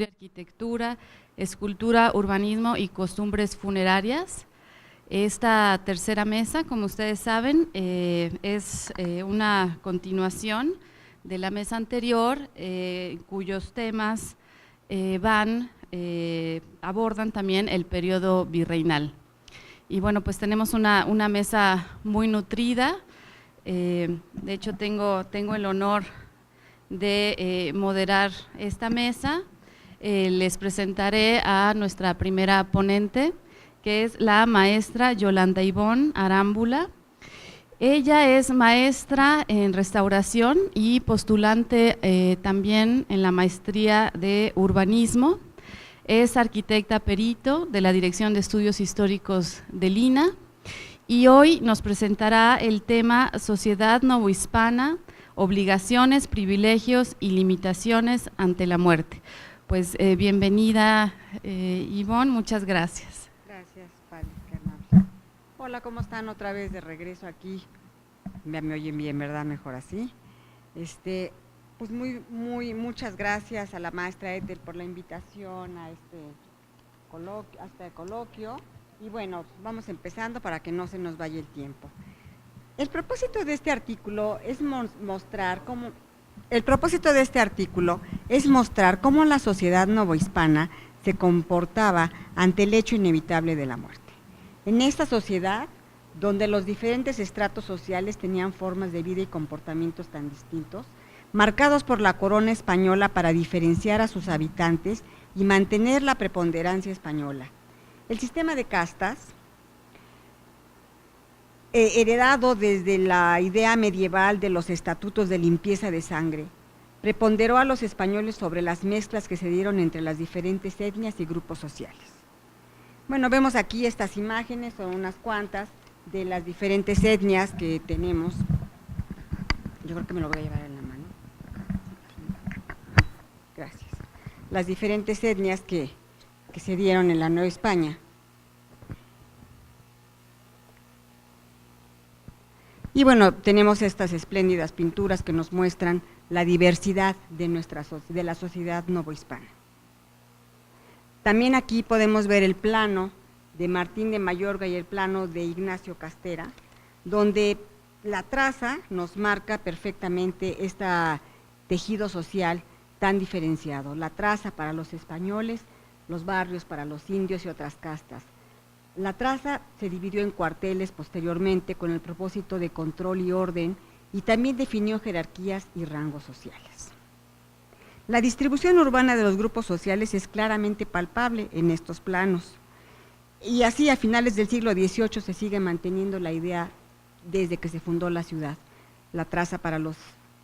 de Arquitectura, Escultura, Urbanismo y Costumbres Funerarias. Esta tercera mesa, como ustedes saben, es una continuación de la mesa anterior, cuyos temas abordan también el periodo virreinal. Y bueno, pues tenemos una mesa muy nutrida. De hecho, tengo el honor de moderar esta mesa. Les presentaré a nuestra primera ponente, que es la maestra Yolanda Ivonne Arámbula. Ella es maestra en restauración y postulante también en la maestría de urbanismo. Es arquitecta perito de la Dirección de Estudios Históricos del INAH y hoy nos presentará el tema Sociedad Novohispana, obligaciones, privilegios y limitaciones ante la muerte. Pues bienvenida, Ivonne, muchas gracias. Gracias, Pali, qué amable. Hola, ¿cómo están? Otra vez de regreso aquí. Me oyen bien, ¿verdad? Mejor así. Pues muchas gracias a la maestra Ethel por la invitación a este coloquio. Y bueno, vamos empezando para que no se nos vaya el tiempo. El propósito de este artículo es mostrar cómo la sociedad novohispana se comportaba ante el hecho inevitable de la muerte. En esta sociedad, donde los diferentes estratos sociales tenían formas de vida y comportamientos tan distintos, marcados por la corona española para diferenciar a sus habitantes y mantener la preponderancia española. El sistema de castas, heredado desde la idea medieval de los estatutos de limpieza de sangre, preponderó a los españoles sobre las mezclas que se dieron entre las diferentes etnias y grupos sociales. Bueno, vemos aquí estas imágenes, son unas cuantas de las diferentes etnias que tenemos. Yo creo que me lo voy a llevar en la mano. Gracias. Las diferentes etnias que se dieron en la Nueva España. Y bueno, tenemos estas espléndidas pinturas que nos muestran la diversidad de la sociedad novohispana. También aquí podemos ver el plano de Martín de Mayorga y el plano de Ignacio Castera, donde la traza nos marca perfectamente este tejido social tan diferenciado. La traza para los españoles, los barrios para los indios y otras castas. La traza se dividió en cuarteles posteriormente con el propósito de control y orden y también definió jerarquías y rangos sociales. La distribución urbana de los grupos sociales es claramente palpable en estos planos. Y así a finales del siglo XVIII se sigue manteniendo la idea desde que se fundó la ciudad, la traza para los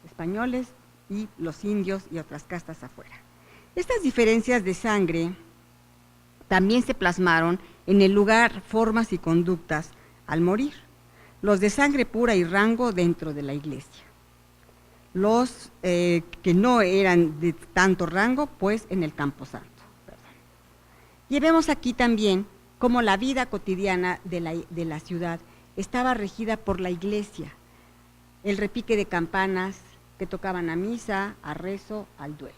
españoles y los indios y otras castas afuera. Estas diferencias de sangre también se plasmaron en el lugar, formas y conductas al morir. Los de sangre pura y rango dentro de la iglesia. Los que no eran de tanto rango, pues en el camposanto. Y vemos aquí también cómo la vida cotidiana de la ciudad estaba regida por la iglesia. El repique de campanas que tocaban a misa, a rezo, al duelo.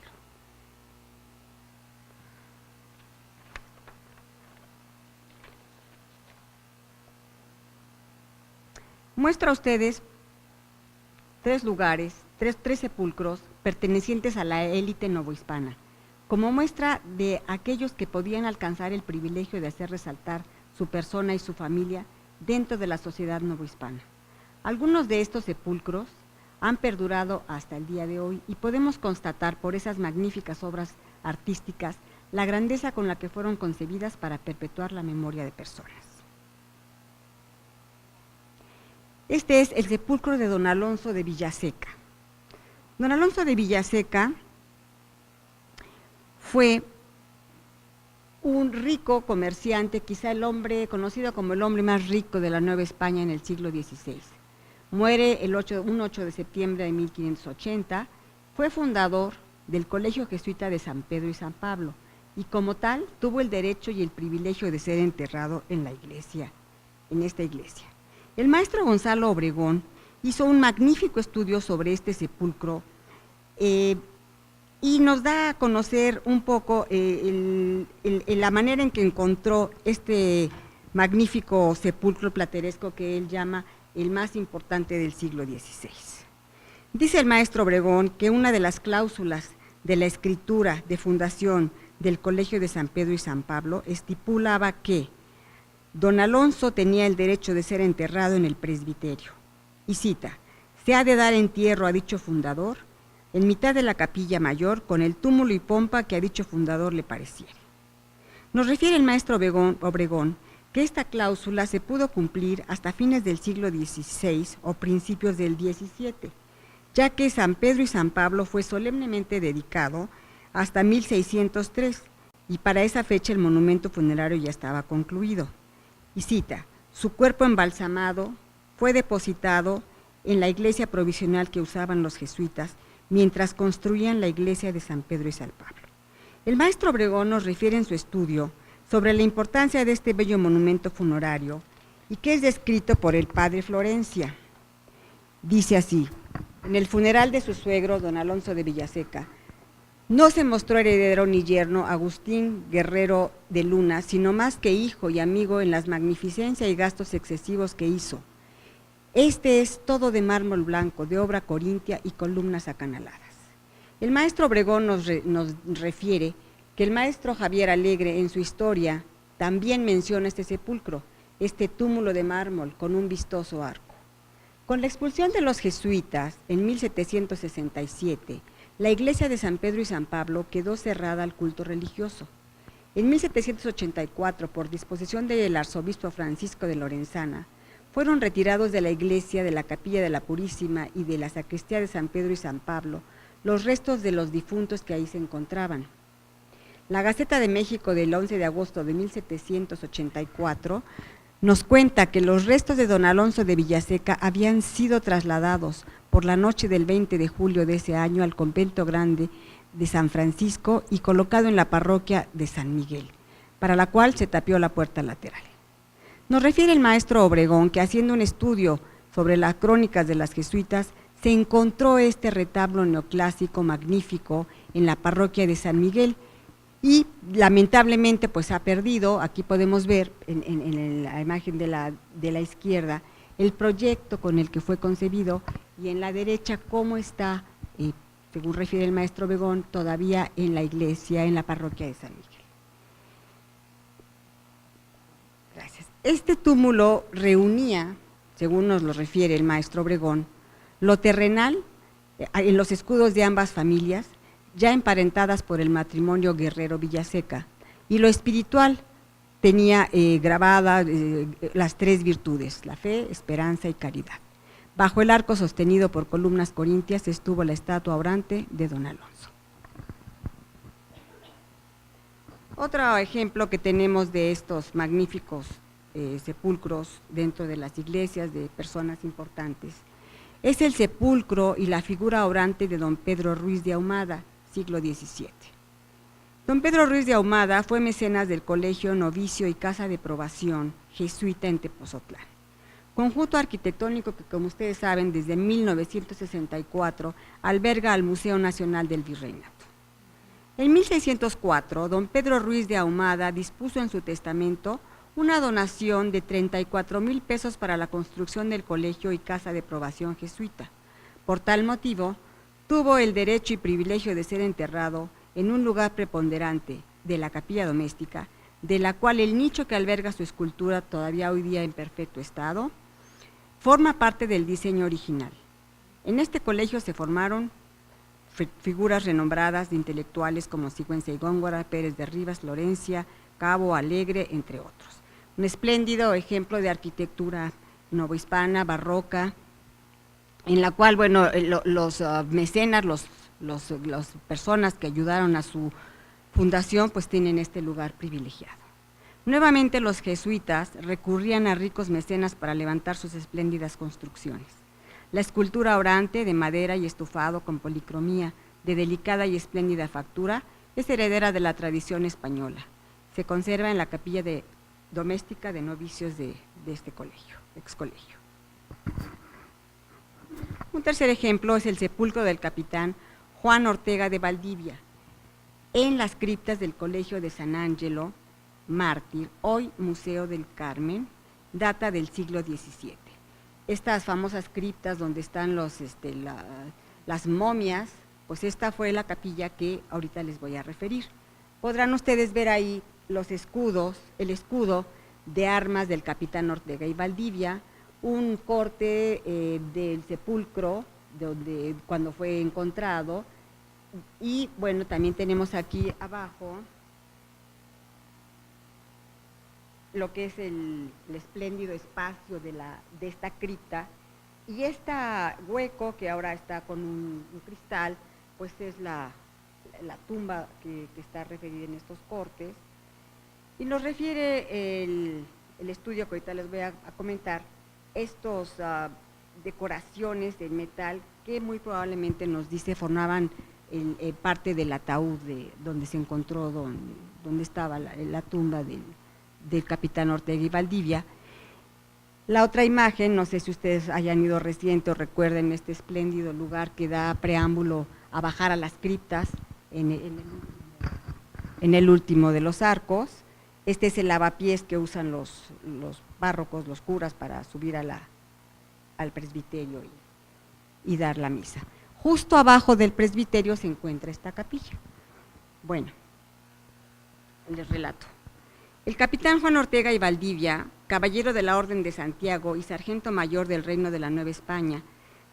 Muestra a ustedes tres lugares, tres sepulcros pertenecientes a la élite novohispana, como muestra de aquellos que podían alcanzar el privilegio de hacer resaltar su persona y su familia dentro de la sociedad novohispana. Algunos de estos sepulcros han perdurado hasta el día de hoy y podemos constatar por esas magníficas obras artísticas la grandeza con la que fueron concebidas para perpetuar la memoria de personas. Este es el sepulcro de don Alonso de Villaseca. Don Alonso de Villaseca fue un rico comerciante, quizá el hombre conocido como el hombre más rico de la Nueva España en el siglo XVI. Muere un 8 de septiembre de 1580, fue fundador del Colegio Jesuita de San Pedro y San Pablo, y como tal tuvo el derecho y el privilegio de ser enterrado en la iglesia, en esta iglesia. El maestro Gonzalo Obregón hizo un magnífico estudio sobre este sepulcro y nos da a conocer un poco la manera en que encontró este magnífico sepulcro plateresco que él llama el más importante del siglo XVI. Dice el maestro Obregón que una de las cláusulas de la escritura de fundación del Colegio de San Pedro y San Pablo estipulaba que don Alonso tenía el derecho de ser enterrado en el presbiterio, y cita, se ha de dar entierro a dicho fundador en mitad de la capilla mayor con el túmulo y pompa que a dicho fundador le pareciere. Nos refiere el maestro Obregón que esta cláusula se pudo cumplir hasta fines del siglo XVI o principios del XVII, ya que San Pedro y San Pablo fue solemnemente dedicado hasta 1603, y para esa fecha el monumento funerario ya estaba concluido. Y cita, su cuerpo embalsamado fue depositado en la iglesia provisional que usaban los jesuitas mientras construían la iglesia de San Pedro y San Pablo. El maestro Obregón nos refiere en su estudio sobre la importancia de este bello monumento funerario y que es descrito por el padre Florencia. Dice así, en el funeral de su suegro, don Alonso de Villaseca, no se mostró heredero ni yerno Agustín Guerrero de Luna, sino más que hijo y amigo en las magnificencias y gastos excesivos que hizo. Este es todo de mármol blanco, de obra corintia y columnas acanaladas. El maestro Obregón nos refiere que el maestro Javier Alegre en su historia también menciona este sepulcro, este túmulo de mármol con un vistoso arco. Con la expulsión de los jesuitas en 1767, la iglesia de San Pedro y San Pablo quedó cerrada al culto religioso. En 1784, por disposición del arzobispo Francisco de Lorenzana, fueron retirados de la iglesia, de la capilla de la Purísima y de la sacristía de San Pedro y San Pablo los restos de los difuntos que ahí se encontraban. La Gaceta de México del 11 de agosto de 1784 nos cuenta que los restos de don Alonso de Villaseca habían sido trasladados por la noche del 20 de julio de ese año al convento grande de San Francisco y colocado en la parroquia de San Miguel, para la cual se tapió la puerta lateral. Nos refiere el maestro Obregón que haciendo un estudio sobre las crónicas de las jesuitas, se encontró este retablo neoclásico magnífico en la parroquia de San Miguel y lamentablemente pues ha perdido, aquí podemos ver en la imagen de la izquierda, el proyecto con el que fue concebido y en la derecha cómo está, según refiere el maestro Obregón, todavía en la iglesia, en la parroquia de San Miguel. Gracias. Este túmulo reunía, según nos lo refiere el maestro Obregón, lo terrenal en los escudos de ambas familias, ya emparentadas por el matrimonio Guerrero Villaseca, y lo espiritual tenía grabadas las tres virtudes, la fe, esperanza y caridad. Bajo el arco sostenido por columnas corintias estuvo la estatua orante de don Alonso. Otro ejemplo que tenemos de estos magníficos sepulcros dentro de las iglesias de personas importantes es el sepulcro y la figura orante de don Pedro Ruiz de Ahumada, siglo XVII. Don Pedro Ruiz de Ahumada fue mecenas del Colegio Novicio y Casa de Probación jesuita en Tepozotlán, conjunto arquitectónico que, como ustedes saben, desde 1964 alberga al Museo Nacional del Virreinato. En 1604, don Pedro Ruiz de Ahumada dispuso en su testamento una donación de 34,000 pesos para la construcción del colegio y casa de probación jesuita. Por tal motivo, tuvo el derecho y privilegio de ser enterrado en un lugar preponderante de la capilla doméstica, de la cual el nicho que alberga su escultura, todavía hoy día en perfecto estado, forma parte del diseño original. En este colegio se formaron figuras renombradas de intelectuales como Sigüenza y Góngora, Pérez de Rivas, Florencia, Cabo, Alegre, entre otros. Un espléndido ejemplo de arquitectura novohispana, barroca, en la cual, bueno, los mecenas, las personas que ayudaron a su fundación, pues tienen este lugar privilegiado. Nuevamente los jesuitas recurrían a ricos mecenas para levantar sus espléndidas construcciones. La escultura orante de madera y estufado con policromía, de delicada y espléndida factura, es heredera de la tradición española. Se conserva en la capilla doméstica de novicios de este colegio, ex colegio. Un tercer ejemplo es el sepulcro del capitán Juan Ortega de Valdivia, en las criptas del Colegio de San Angelo, mártir, hoy Museo del Carmen, data del siglo XVII. Estas famosas criptas donde están las momias, pues esta fue la capilla que ahorita les voy a referir. Podrán ustedes ver ahí los escudos, el escudo de armas del capitán Ortega y Valdivia, un corte del sepulcro cuando fue encontrado, y bueno, también tenemos aquí abajo lo que es el espléndido espacio de esta cripta, y este hueco que ahora está con un cristal, pues es la tumba que está referida en estos cortes, y nos refiere el estudio que ahorita les voy a comentar, estos decoraciones de metal que muy probablemente nos dice formaban parte del ataúd donde se encontró, donde estaba la tumba del capitán Ortega y Valdivia. La otra imagen, no sé si ustedes hayan ido reciente o recuerden este espléndido lugar que da preámbulo a bajar a las criptas en el último de los arcos. Este es el lavapiés que usan los párrocos, los curas, para subir al presbiterio y dar la misa. Justo abajo del presbiterio se encuentra esta capilla. Bueno, les relato. El capitán Juan Ortega y Valdivia, caballero de la Orden de Santiago y sargento mayor del Reino de la Nueva España,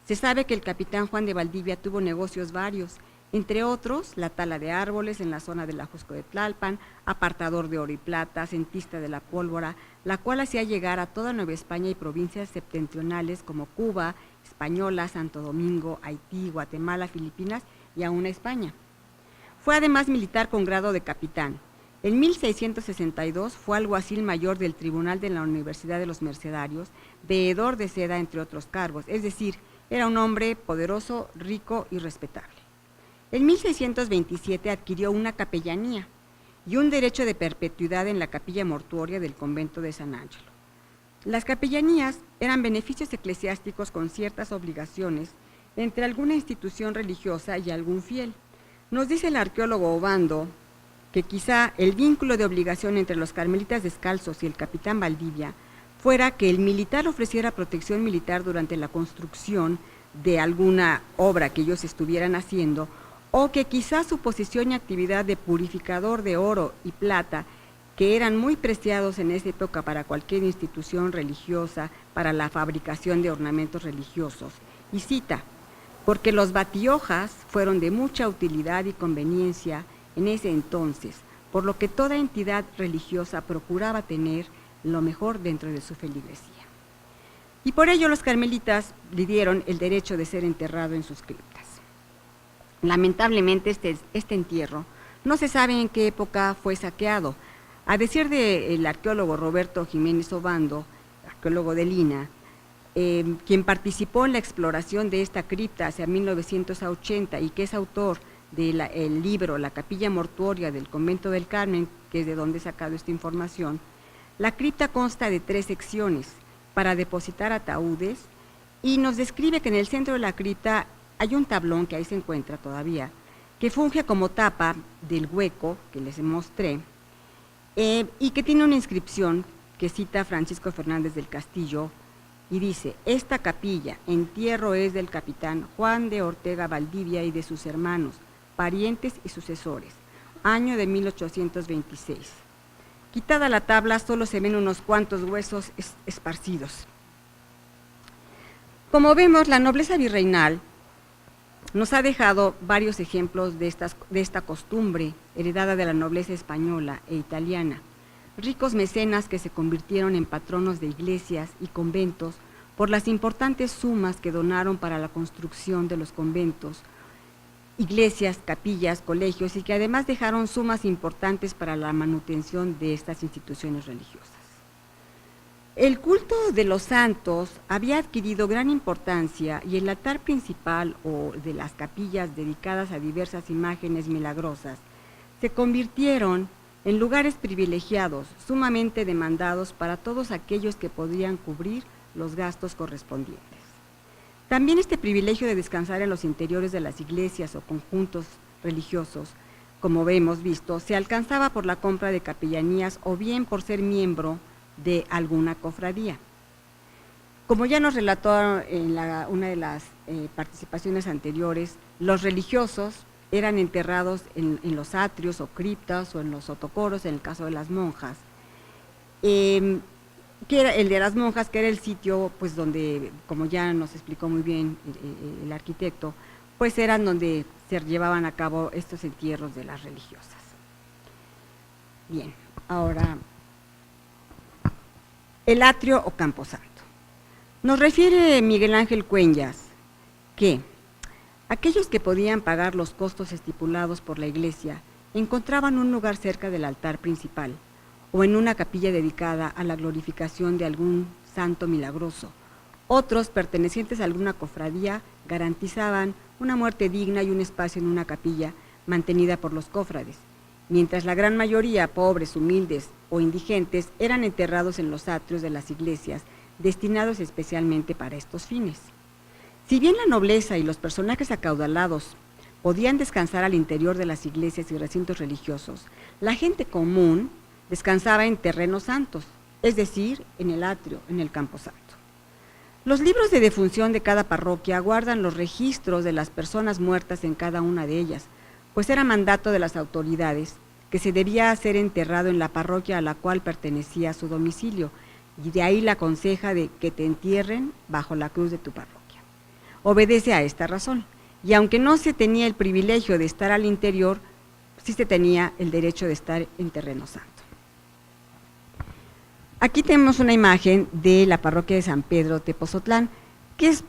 se sabe que el capitán Juan de Valdivia tuvo negocios varios, entre otros, la tala de árboles en la zona del Ajusco de Tlalpan, apartador de oro y plata, centista de la pólvora, la cual hacía llegar a toda Nueva España y provincias septentrionales como Cuba, Española, Santo Domingo, Haití, Guatemala, Filipinas y aún a España. Fue además militar con grado de capitán. En 1662 fue alguacil mayor del Tribunal de la Universidad de los Mercedarios, veedor de seda, entre otros cargos, es decir, era un hombre poderoso, rico y respetable. En 1627 adquirió una capellanía y un derecho de perpetuidad en la capilla mortuoria del convento de San Ángelo. Las capellanías eran beneficios eclesiásticos con ciertas obligaciones entre alguna institución religiosa y algún fiel. Nos dice el arqueólogo Obando que quizá el vínculo de obligación entre los carmelitas descalzos y el capitán Valdivia fuera que el militar ofreciera protección militar durante la construcción de alguna obra que ellos estuvieran haciendo, o que quizá su posición y actividad de purificador de oro y plata, que eran muy preciados en esa época para cualquier institución religiosa, para la fabricación de ornamentos religiosos. Y cita, porque los batihojas fueron de mucha utilidad y conveniencia en ese entonces, por lo que toda entidad religiosa procuraba tener lo mejor dentro de su feligresía. Y por ello los carmelitas le dieron el derecho de ser enterrado en sus criptas. Lamentablemente este entierro no se sabe en qué época fue saqueado. A decir del arqueólogo Roberto Jiménez Obando, arqueólogo de Lina, quien participó en la exploración de esta cripta hacia 1980 y que es autor del libro La capilla mortuoria del convento del Carmen, que es de donde he sacado esta información, la cripta consta de 3 secciones para depositar ataúdes y nos describe que en el centro de la cripta hay un tablón que ahí se encuentra todavía, que funge como tapa del hueco que les mostré y que tiene una inscripción que cita Francisco Fernández del Castillo y dice, esta capilla, entierro es del capitán Juan de Ortega Valdivia y de sus hermanos, parientes y sucesores, año de 1826. Quitada la tabla, solo se ven unos cuantos huesos esparcidos. Como vemos, la nobleza virreinal nos ha dejado varios ejemplos de esta costumbre heredada de la nobleza española e italiana. Ricos mecenas que se convirtieron en patronos de iglesias y conventos por las importantes sumas que donaron para la construcción de los conventos, iglesias, capillas, colegios y que además dejaron sumas importantes para la manutención de estas instituciones religiosas. El culto de los santos había adquirido gran importancia y el altar principal o de las capillas dedicadas a diversas imágenes milagrosas se convirtieron en lugares privilegiados, sumamente demandados para todos aquellos que podían cubrir los gastos correspondientes. También este privilegio de descansar en los interiores de las iglesias o conjuntos religiosos, como hemos visto, se alcanzaba por la compra de capellanías o bien por ser miembro de alguna cofradía. Como ya nos relató en una de las participaciones anteriores, los religiosos eran enterrados en los atrios o criptas o en los sotocoros, en el caso de las monjas. Que era el de las monjas, que era el sitio pues donde, como ya nos explicó muy bien el arquitecto, pues eran donde se llevaban a cabo estos entierros de las religiosas. Bien, ahora, el atrio o camposanto. Nos refiere Miguel Ángel Cuellas que aquellos que podían pagar los costos estipulados por la iglesia encontraban un lugar cerca del altar principal o en una capilla dedicada a la glorificación de algún santo milagroso. Otros, pertenecientes a alguna cofradía, garantizaban una muerte digna y un espacio en una capilla mantenida por los cofrades, mientras la gran mayoría, pobres, humildes o indigentes, eran enterrados en los atrios de las iglesias, destinados especialmente para estos fines. Si bien la nobleza y los personajes acaudalados podían descansar al interior de las iglesias y recintos religiosos, la gente común descansaba en terrenos santos, es decir, en el atrio, en el camposanto. Los libros de defunción de cada parroquia guardan los registros de las personas muertas en cada una de ellas, pues era mandato de las autoridades que se debía ser enterrado en la parroquia a la cual pertenecía su domicilio, y de ahí la conseja de que te entierren bajo la cruz de tu parroquia. Obedece a esta razón, y aunque no se tenía el privilegio de estar al interior, sí se tenía el derecho de estar en terreno santo. Aquí tenemos una imagen de la parroquia de San Pedro Tepozotlán, que es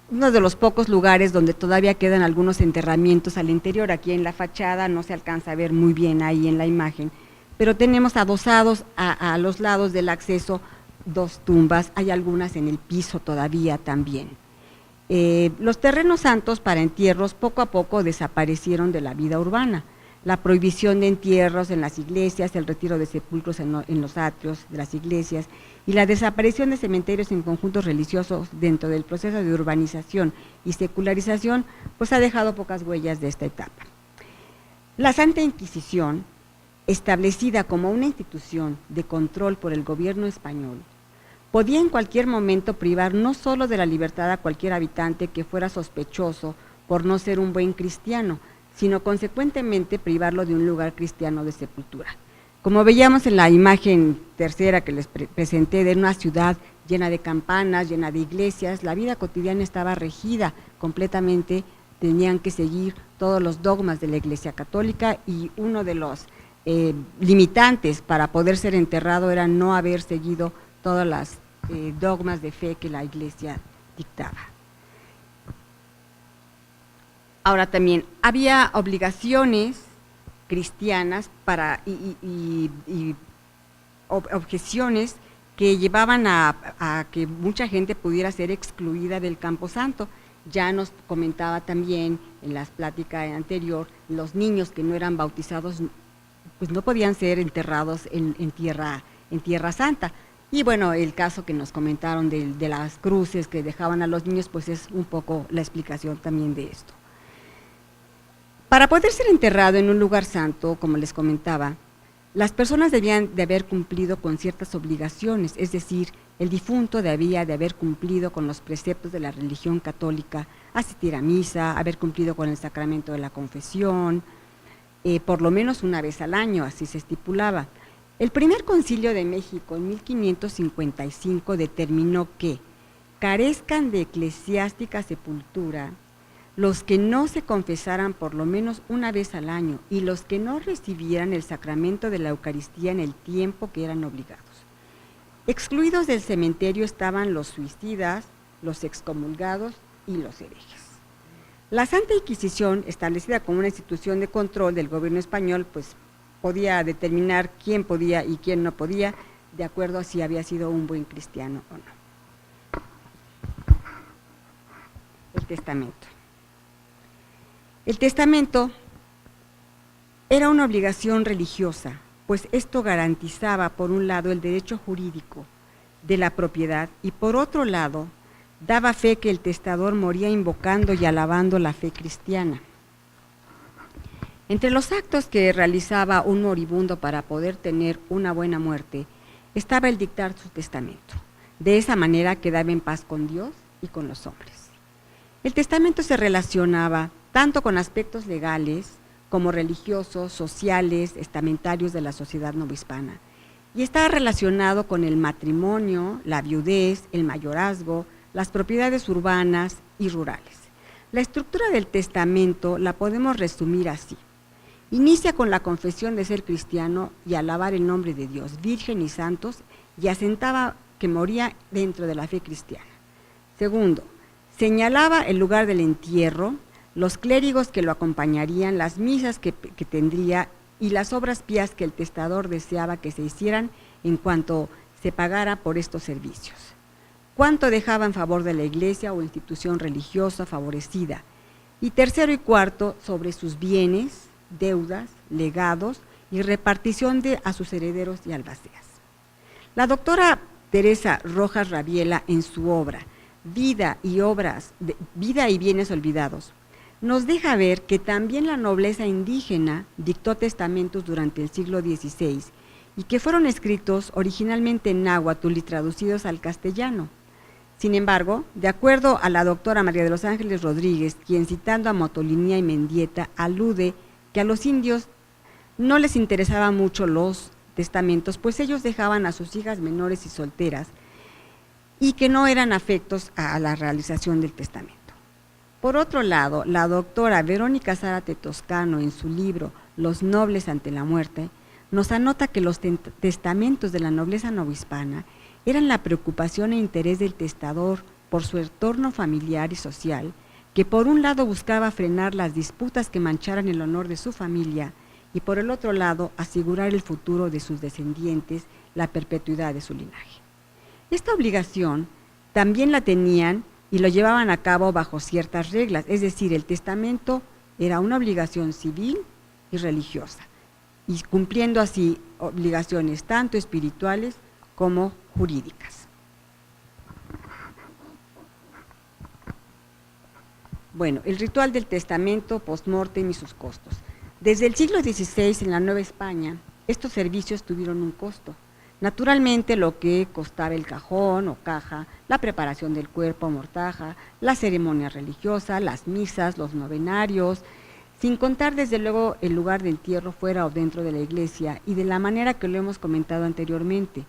uno de los pocos lugares donde todavía quedan algunos enterramientos al interior. Aquí en la fachada no se alcanza a ver muy bien ahí en la imagen, pero tenemos adosados a los lados del acceso 2 tumbas, hay algunas en el piso todavía también. Los terrenos santos para entierros poco a poco desaparecieron de la vida urbana. La prohibición de entierros en las iglesias, el retiro de sepulcros en los atrios de las iglesias y la desaparición de cementerios en conjuntos religiosos dentro del proceso de urbanización y secularización, pues ha dejado pocas huellas de esta etapa. La Santa Inquisición, establecida como una institución de control por el gobierno español, podía en cualquier momento privar no solo de la libertad a cualquier habitante que fuera sospechoso por no ser un buen cristiano, sino consecuentemente privarlo de un lugar cristiano de sepultura. Como veíamos en la imagen tercera que les presenté de una ciudad llena de campanas, llena de iglesias, la vida cotidiana estaba regida completamente, tenían que seguir todos los dogmas de la Iglesia Católica, y uno de los limitantes para poder ser enterrado era no haber seguido todas las dogmas de fe que la Iglesia dictaba. Ahora también había obligaciones cristianas y objeciones que llevaban a que mucha gente pudiera ser excluida del camposanto. Ya nos comentaba también en las pláticas anterior, los niños que no eran bautizados pues no podían ser enterrados en tierra santa. Y bueno, el caso que nos comentaron de las cruces que dejaban a los niños, pues es un poco la explicación también de esto. Para poder ser enterrado en un lugar santo, como les comentaba, las personas debían de haber cumplido con ciertas obligaciones, es decir, el difunto debía de haber cumplido con los preceptos de la religión católica, asistir a misa, haber cumplido con el sacramento de la confesión, por lo menos una vez al año, así se estipulaba. El primer concilio de México en 1555 determinó que carezcan de eclesiástica sepultura los que no se confesaran por lo menos una vez al año y los que no recibieran el sacramento de la Eucaristía en el tiempo que eran obligados. Excluidos del cementerio estaban los suicidas, los excomulgados y los herejes. La Santa Inquisición, establecida como una institución de control del gobierno español, pues podía determinar quién podía y quién no podía, de acuerdo a si había sido un buen cristiano o no. El testamento. El testamento era una obligación religiosa, pues esto garantizaba, por un lado, el derecho jurídico de la propiedad y, por otro lado, daba fe que el testador moría invocando y alabando la fe cristiana. Entre los actos que realizaba un moribundo para poder tener una buena muerte, estaba el dictar su testamento. De esa manera quedaba en paz con Dios y con los hombres. El testamento se relacionaba tanto con aspectos legales como religiosos, sociales, estamentarios de la sociedad novohispana, y estaba relacionado con el matrimonio, la viudez, el mayorazgo, las propiedades urbanas y rurales. La estructura del testamento la podemos resumir así. Inicia con la confesión de ser cristiano y alabar el nombre de Dios, virgen y santos, y asentaba que moría dentro de la fe cristiana. Segundo, señalaba el lugar del entierro, los clérigos que lo acompañarían, las misas que tendría y las obras pías que el testador deseaba que se hicieran en cuanto se pagara por estos servicios. Cuánto dejaba en favor de la iglesia o institución religiosa favorecida. Y tercero y cuarto, sobre sus bienes, deudas, legados y repartición a sus herederos y albaceas. La doctora Teresa Rojas Rabiela, en su obra Vida y bienes olvidados, nos deja ver que también la nobleza indígena dictó testamentos durante el siglo XVI y que fueron escritos originalmente en náhuatl y traducidos al castellano. Sin embargo, de acuerdo a la doctora María de los Ángeles Rodríguez, quien citando a Motolinía y Mendieta alude que a los indios no les interesaban mucho los testamentos, pues ellos dejaban a sus hijas menores y solteras y que no eran afectos a la realización del testamento. Por otro lado, la doctora Verónica Zárate Toscano, en su libro Los nobles ante la muerte, nos anota que los testamentos de la nobleza novohispana eran la preocupación e interés del testador por su entorno familiar y social, que por un lado buscaba frenar las disputas que mancharan el honor de su familia y por el otro lado asegurar el futuro de sus descendientes, la perpetuidad de su linaje. Esta obligación también la tenían y lo llevaban a cabo bajo ciertas reglas, es decir, el testamento era una obligación civil y religiosa, y cumpliendo así obligaciones tanto espirituales como jurídicas. Bueno, el ritual del testamento post-mortem y sus costos. Desde el siglo XVI en la Nueva España, estos servicios tuvieron un costo. Naturalmente, lo que costaba el cajón o caja, la preparación del cuerpo o mortaja, la ceremonia religiosa, las misas, los novenarios, sin contar desde luego el lugar de entierro fuera o dentro de la iglesia y de la manera que lo hemos comentado anteriormente.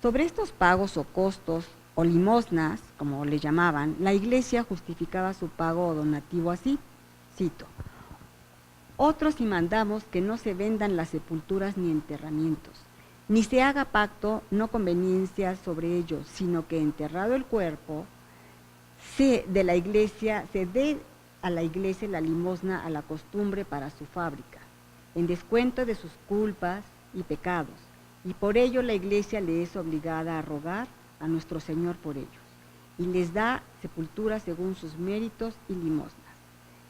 Sobre estos pagos o costos o limosnas, como le llamaban, la iglesia justificaba su pago o donativo así, cito: otros y mandamos que no se vendan las sepulturas ni enterramientos, ni se haga pacto, no conveniencia sobre ellos, sino que enterrado el cuerpo, se dé a la iglesia la limosna a la costumbre para su fábrica, en descuento de sus culpas y pecados, y por ello la iglesia le es obligada a rogar a nuestro Señor por ellos, y les da sepultura según sus méritos y limosnas.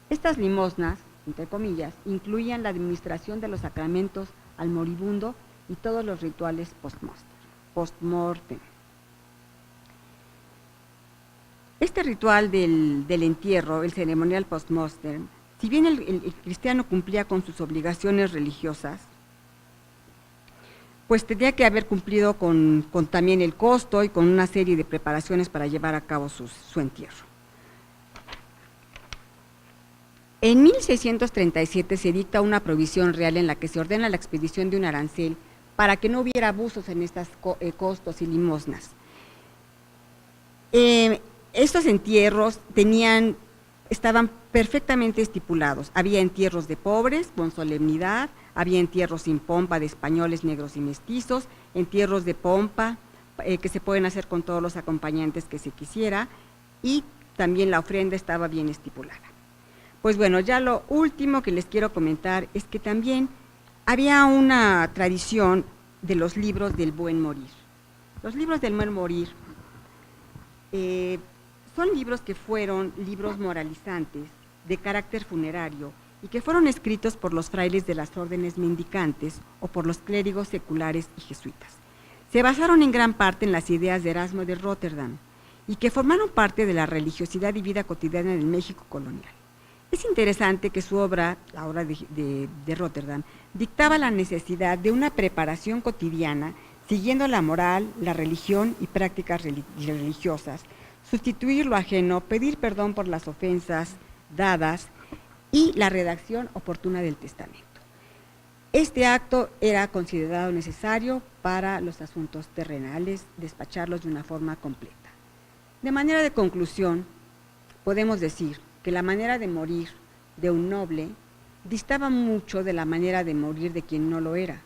Estas limosnas, entre comillas, incluían la administración de los sacramentos al moribundo y todos los rituales post-mortem. Este ritual del entierro, el ceremonial post-mortem, si bien el cristiano cumplía con sus obligaciones religiosas, pues tenía que haber cumplido con también el costo y con una serie de preparaciones para llevar a cabo su entierro. En 1637 se dicta una provisión real en la que se ordena la expedición de un arancel para que no hubiera abusos en estos costos y limosnas. Estos entierros estaban perfectamente estipulados. Había entierros de pobres con solemnidad, había entierros sin pompa de españoles, negros y mestizos, entierros de pompa que se pueden hacer con todos los acompañantes que se quisiera, y también la ofrenda estaba bien estipulada. Pues bueno, ya lo último que les quiero comentar es que también había una tradición de los libros del buen morir. Los libros del buen morir son libros que fueron libros moralizantes de carácter funerario y que fueron escritos por los frailes de las órdenes mendicantes o por los clérigos seculares y jesuitas. Se basaron en gran parte en las ideas de Erasmo de Róterdam y que formaron parte de la religiosidad y vida cotidiana del México colonial. Es interesante que su obra, la obra de Rotterdam, dictaba la necesidad de una preparación cotidiana siguiendo la moral, la religión y prácticas religiosas, sustituir lo ajeno, pedir perdón por las ofensas dadas y la redacción oportuna del testamento. Este acto era considerado necesario para los asuntos terrenales, despacharlos de una forma completa. De manera de conclusión, podemos decir que la manera de morir de un noble distaba mucho de la manera de morir de quien no lo era.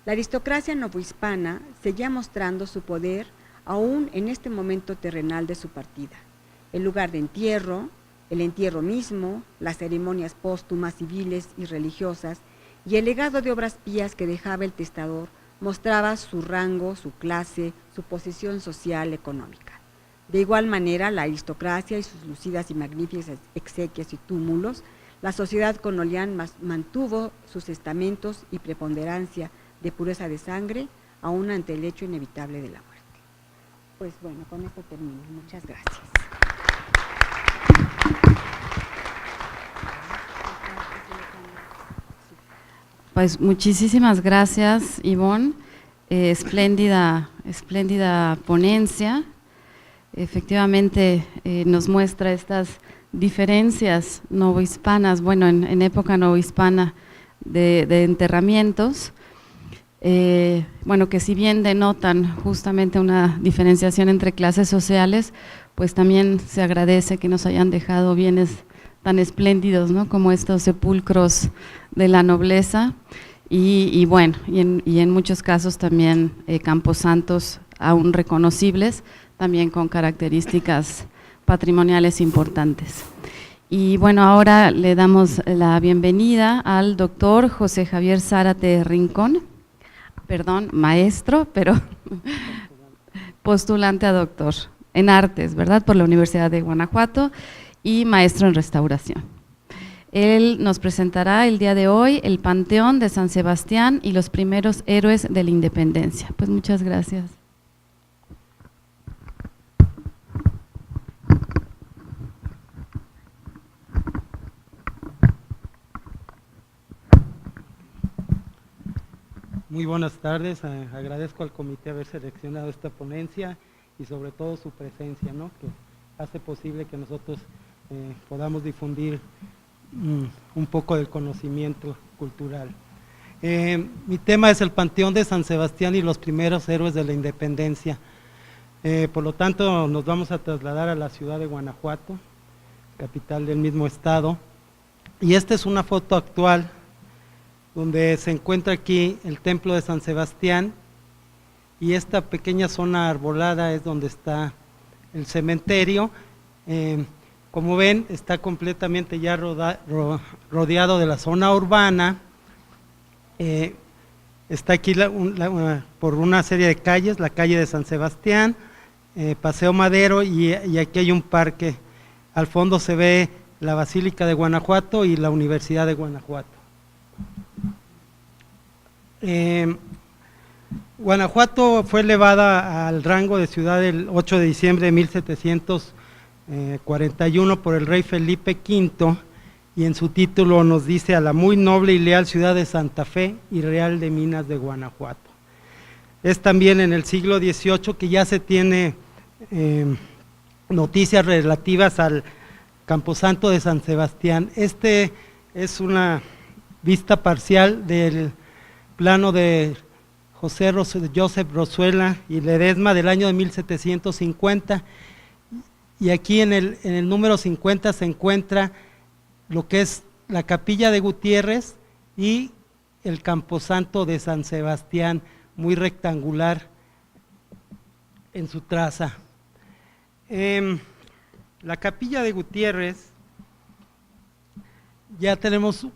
La aristocracia novohispana seguía mostrando su poder aún en este momento terrenal de su partida. El lugar de entierro, el entierro mismo, las ceremonias póstumas civiles y religiosas y el legado de obras pías que dejaba el testador mostraba su rango, su clase, su posición social, económica. De igual manera, la aristocracia y sus lucidas y magníficas exequias y túmulos, la sociedad colonial mantuvo sus estamentos y preponderancia de pureza de sangre, aún ante el hecho inevitable de la muerte. Pues bueno, con esto termino. Muchas gracias. Pues muchísimas gracias, Ivonne. Espléndida ponencia. Efectivamente, nos muestra estas diferencias novohispanas, bueno, en época novohispana de enterramientos, bueno, que si bien denotan justamente una diferenciación entre clases sociales, pues también se agradece que nos hayan dejado bienes tan espléndidos, ¿no?, como estos sepulcros de la nobleza y bueno, y en muchos casos también camposantos aún reconocibles, también con características patrimoniales importantes. Y bueno, ahora le damos la bienvenida al doctor José Javier Zárate Rincón, perdón, maestro, pero postulante a doctor en artes, ¿verdad?, por la Universidad de Guanajuato y maestro en restauración. Él nos presentará el día de hoy el Panteón de San Sebastián y los primeros héroes de la independencia. Pues muchas gracias. Muy buenas tardes, agradezco al comité haber seleccionado esta ponencia y sobre todo su presencia, ¿no?, que hace posible que nosotros podamos difundir un poco del conocimiento cultural. Mi tema es el Panteón de San Sebastián y los primeros héroes de la independencia. Por lo tanto, nos vamos a trasladar a la ciudad de Guanajuato, capital del mismo estado, y esta es una foto actual donde se encuentra aquí el templo de San Sebastián y esta pequeña zona arbolada es donde está el cementerio. Como ven, está completamente ya rodeado de la zona urbana. Está aquí por una serie de calles, la calle de San Sebastián, Paseo Madero y aquí hay un parque. Al fondo se ve la Basílica de Guanajuato y la Universidad de Guanajuato. Guanajuato fue elevada al rango de ciudad el 8 de diciembre de 1741 por el rey Felipe V y en su título nos dice: a la muy noble y leal ciudad de Santa Fe y Real de Minas de Guanajuato. Es también en el siglo XVIII que ya se tiene noticias relativas al Camposanto de San Sebastián. Este es una vista parcial del plano de Joseph Rozuela y Ledesma del año de 1750, y aquí en el número 50 se encuentra lo que es la capilla de Gutiérrez y el Camposanto de San Sebastián, muy rectangular en su traza. La capilla de Gutiérrez, ya tenemos,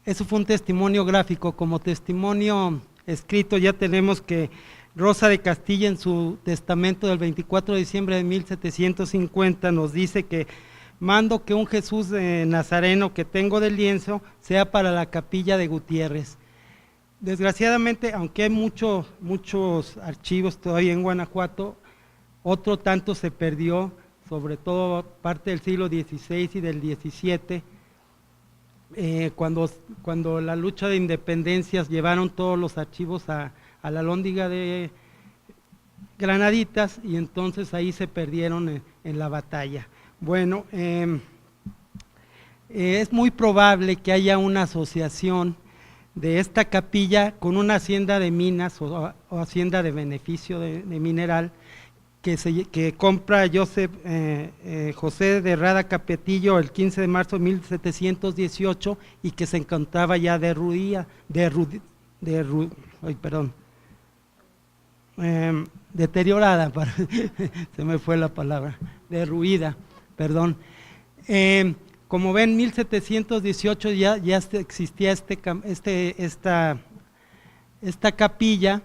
eso fue un testimonio gráfico. Como testimonio escrito ya tenemos que Rosa de Castilla en su testamento del 24 de diciembre de 1750 nos dice que mando que un Jesús nazareno que tengo de lienzo sea para la capilla de Gutiérrez. Desgraciadamente, aunque hay muchos archivos todavía en Guanajuato, otro tanto se perdió sobre todo parte del siglo XVI y del XVII, cuando la lucha de independencias llevaron todos los archivos a la Alhóndiga de Granaditas, y entonces ahí se perdieron en la batalla. Bueno, es muy probable que haya una asociación de esta capilla con una hacienda de minas o hacienda de beneficio de mineral que compra José de Rada Capetillo el 15 de marzo de 1718 y que se encontraba ya deteriorada, se me fue la palabra, derruida, perdón. Como ven, 1718 ya existía esta capilla,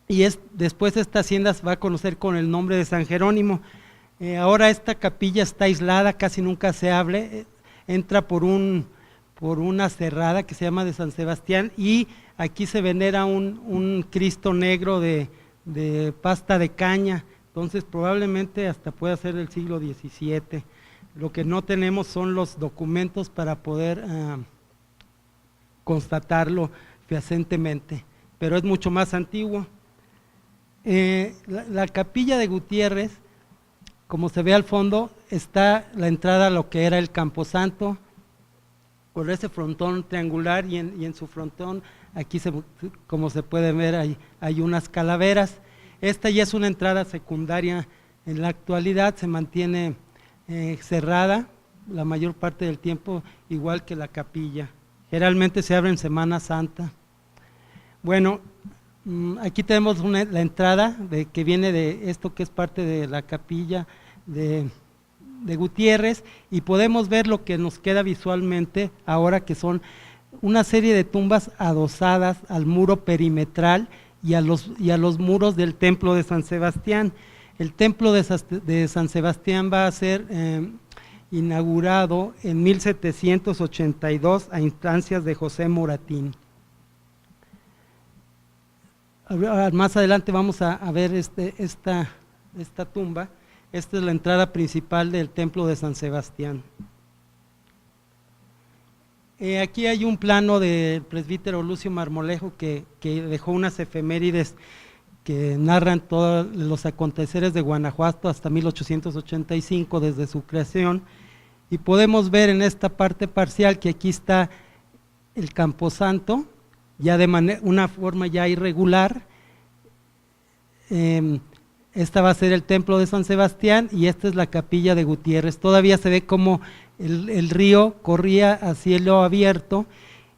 y después esta hacienda se va a conocer con el nombre de San Jerónimo. Ahora esta capilla está aislada, casi nunca se abre, entra por una cerrada que se llama de San Sebastián, y aquí se venera un Cristo negro de pasta de caña, entonces probablemente hasta pueda ser del siglo XVII. Lo que no tenemos son los documentos para poder constatarlo fehacientemente, pero es mucho más antiguo. La capilla de Gutiérrez, como se ve al fondo, está la entrada a lo que era el Camposanto, por ese frontón triangular, y en su frontón, aquí como se puede ver, hay unas calaveras. Esta ya es una entrada secundaria en la actualidad, se mantiene cerrada la mayor parte del tiempo, igual que la capilla. Generalmente se abre en Semana Santa. Bueno, aquí tenemos la entrada que viene de esto que es parte de la capilla de Gutiérrez, y podemos ver lo que nos queda visualmente ahora, que son una serie de tumbas adosadas al muro perimetral y a los muros del templo de San Sebastián. El templo de San Sebastián va a ser inaugurado en 1782 a instancias de José Moratín. Más adelante vamos a ver esta tumba. Esta es la entrada principal del templo de San Sebastián. Aquí hay un plano del presbítero Lucio Marmolejo que dejó unas efemérides que narran todos los aconteceres de Guanajuato hasta 1885, desde su creación, y podemos ver en esta parte parcial que aquí está el Camposanto, ya de una forma ya irregular. Esta va a ser el templo de San Sebastián, y esta es la capilla de Gutiérrez. Todavía se ve como el río corría a cielo abierto,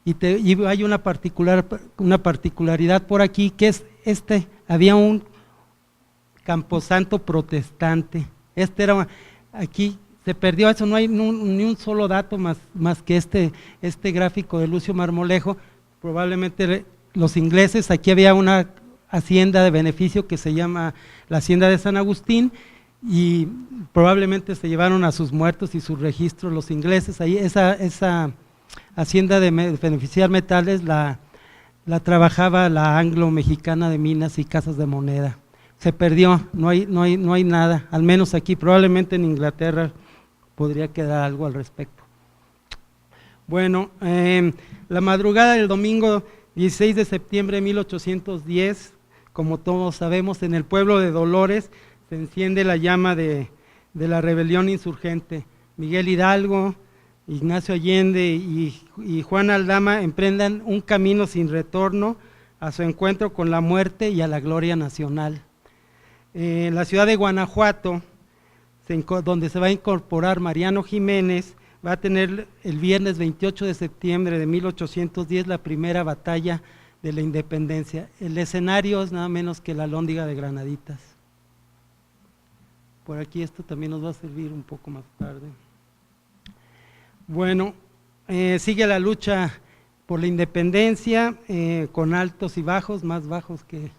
y hay una particularidad por aquí, que es había un Camposanto protestante. Aquí se perdió eso, no hay ni un solo dato más que este gráfico de Lucio Marmolejo. Probablemente los ingleses, aquí había una hacienda de beneficio que se llama la Hacienda de San Agustín, y probablemente se llevaron a sus muertos y sus registros los ingleses. Ahí esa hacienda de beneficiar metales la trabajaba la Anglo-Mexicana de Minas y Casas de Moneda. Se perdió, no hay nada, al menos aquí. Probablemente en Inglaterra podría quedar algo al respecto. Bueno, la madrugada del domingo 16 de septiembre de 1810, como todos sabemos, en el pueblo de Dolores se enciende la llama de la rebelión insurgente. Miguel Hidalgo, Ignacio Allende y Juan Aldama emprendan un camino sin retorno a su encuentro con la muerte y a la gloria nacional. En la ciudad de Guanajuato, donde se va a incorporar Mariano Jiménez, va a tener el viernes 28 de septiembre de 1810 la primera batalla de la independencia. El escenario es nada menos que la Alhóndiga de Granaditas. Por aquí esto también nos va a servir un poco más tarde. Bueno, sigue la lucha por la independencia, con altos y bajos, más bajos que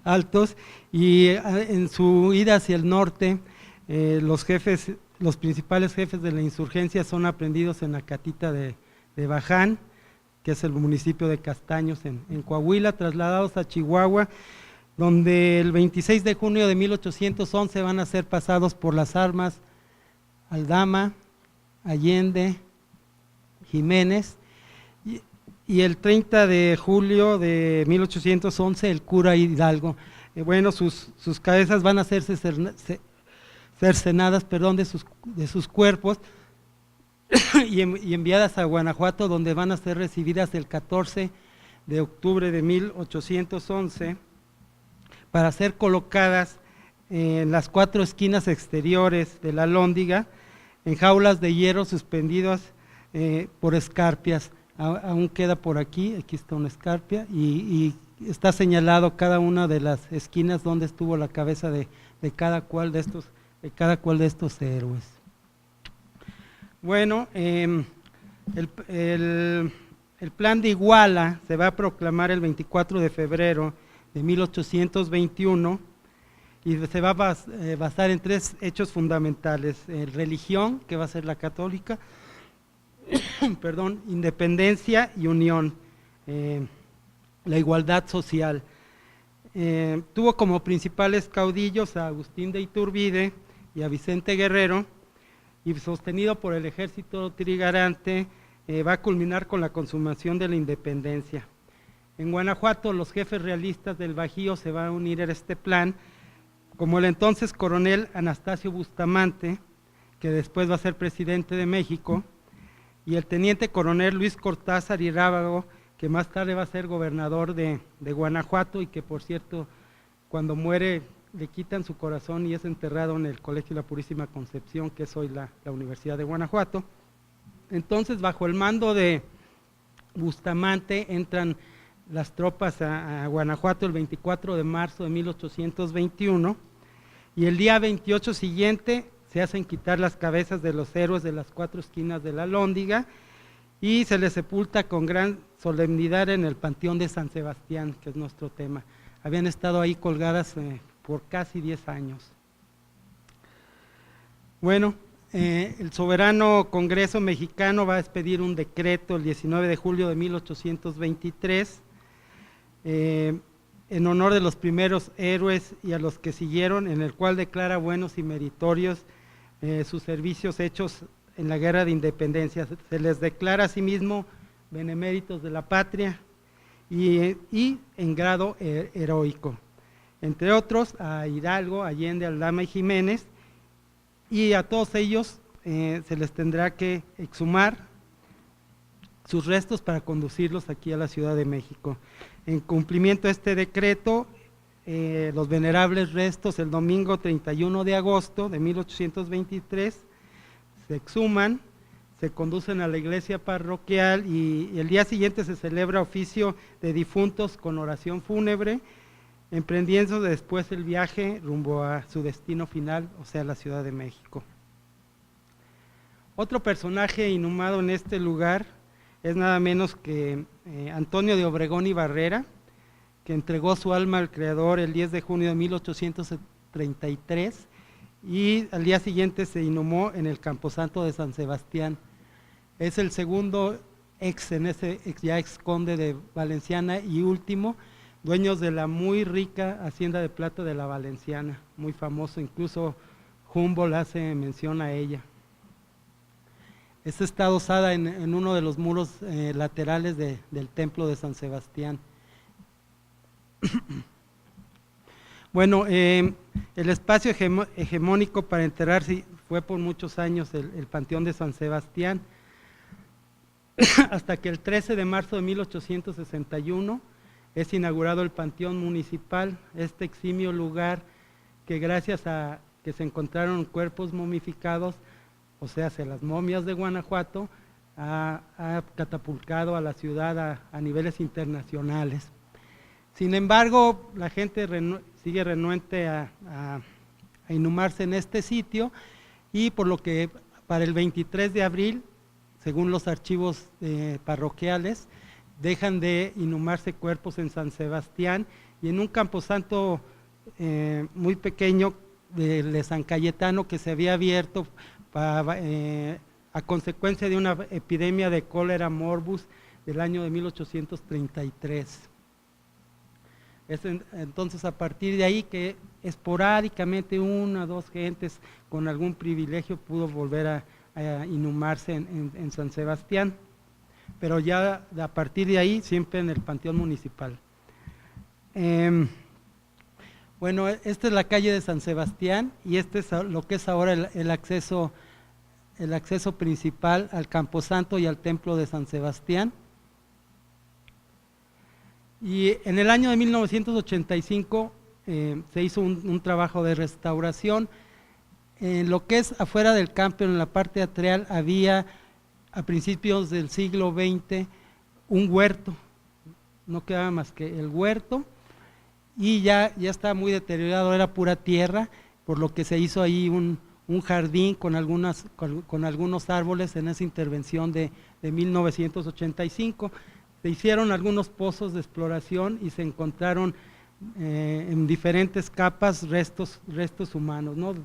altos, y en su ida hacia el norte, los principales jefes de la insurgencia son aprendidos en Acatita de Baján, que es el municipio de Castaños en Coahuila, trasladados a Chihuahua, donde el 26 de junio de 1811 van a ser pasados por las armas Aldama, Allende, Jiménez, y el 30 de julio de 1811 el cura Hidalgo. Bueno, sus cabezas van a ser cercenadas, de sus cuerpos y enviadas a Guanajuato, donde van a ser recibidas el 14 de octubre de 1811 para ser colocadas en las 4 esquinas exteriores de la Alhóndiga, en jaulas de hierro suspendidas por escarpias. Aún queda por aquí está una escarpia y está señalado cada una de las esquinas donde estuvo la cabeza de cada cual de estos héroes. Bueno, el plan de Iguala se va a proclamar el 24 de febrero de 1821 y se va a basar en 3 hechos fundamentales: religión, que va a ser la católica, independencia y unión, la igualdad social. Tuvo como principales caudillos a Agustín de Iturbide y a Vicente Guerrero, y sostenido por el ejército trigarante, va a culminar con la consumación de la independencia. En Guanajuato, los jefes realistas del Bajío se van a unir a este plan, como el entonces coronel Anastasio Bustamante, que después va a ser presidente de México, y el teniente coronel Luis Cortázar y Rábago, que más tarde va a ser gobernador de Guanajuato, y que por cierto, cuando muere le quitan su corazón y es enterrado en el Colegio de la Purísima Concepción, que es hoy la Universidad de Guanajuato. Entonces, bajo el mando de Bustamante, entran las tropas a Guanajuato el 24 de marzo de 1821, y el día 28 siguiente se hacen quitar las cabezas de los héroes de las 4 esquinas de la Alhóndiga y se les sepulta con gran solemnidad en el Panteón de San Sebastián, que es nuestro tema. Habían estado ahí colgadas por casi 10 años. Bueno, el soberano Congreso mexicano va a expedir un decreto el 19 de julio de 1823 en honor de los primeros héroes y a los que siguieron, en el cual declara buenos y meritorios sus servicios hechos en la Guerra de Independencia. Se les declara asimismo beneméritos de la patria y en grado heroico. Entre otros, a Hidalgo, Allende, Aldama y Jiménez, y a todos ellos se les tendrá que exhumar sus restos para conducirlos aquí a la Ciudad de México. En cumplimiento de este decreto, los venerables restos el domingo 31 de agosto de 1823 se exhuman, se conducen a la iglesia parroquial y el día siguiente se celebra oficio de difuntos con oración fúnebre, emprendiendo después el viaje rumbo a su destino final, o sea, la Ciudad de México. Otro personaje inhumado en este lugar es nada menos que Antonio de Obregón y Barrera, que entregó su alma al Creador el 10 de junio de 1833 y al día siguiente se inhumó en el Camposanto de San Sebastián. Es el segundo ex conde de Valenciana y último dueños de la muy rica hacienda de plata de la Valenciana, muy famoso, incluso Humboldt hace mención a ella. Esta está adosada en uno de los muros laterales del templo de San Sebastián. Bueno, el espacio hegemónico para enterrarse fue por muchos años el Panteón de San Sebastián, hasta que el 13 de marzo de 1861 es inaugurado el Panteón Municipal, este eximio lugar que gracias a que se encontraron cuerpos momificados, o sea, las momias de Guanajuato, ha catapultado a la ciudad a niveles internacionales. Sin embargo, la gente sigue renuente a inhumarse en este sitio y por lo que para el 23 de abril, según los archivos parroquiales, dejan de inhumarse cuerpos en San Sebastián y en un camposanto muy pequeño de San Cayetano que se había abierto a consecuencia de una epidemia de cólera morbus del año de 1833. Entonces, a partir de ahí, que esporádicamente una o dos gentes con algún privilegio pudo volver a inhumarse en San Sebastián, pero ya a partir de ahí siempre en el Panteón Municipal. Bueno, esta es la calle de San Sebastián y este es lo que es ahora el acceso principal al Camposanto y al Templo de San Sebastián. Y en el año de 1985 se hizo un trabajo de restauración. En lo que es afuera del campo, en la parte atrial, había a principios del siglo XX un huerto, no quedaba más que el huerto, y ya estaba muy deteriorado, era pura tierra, por lo que se hizo ahí un jardín con algunos árboles en esa intervención de 1985. Se hicieron algunos pozos de exploración y se encontraron en diferentes capas restos humanos, ¿no?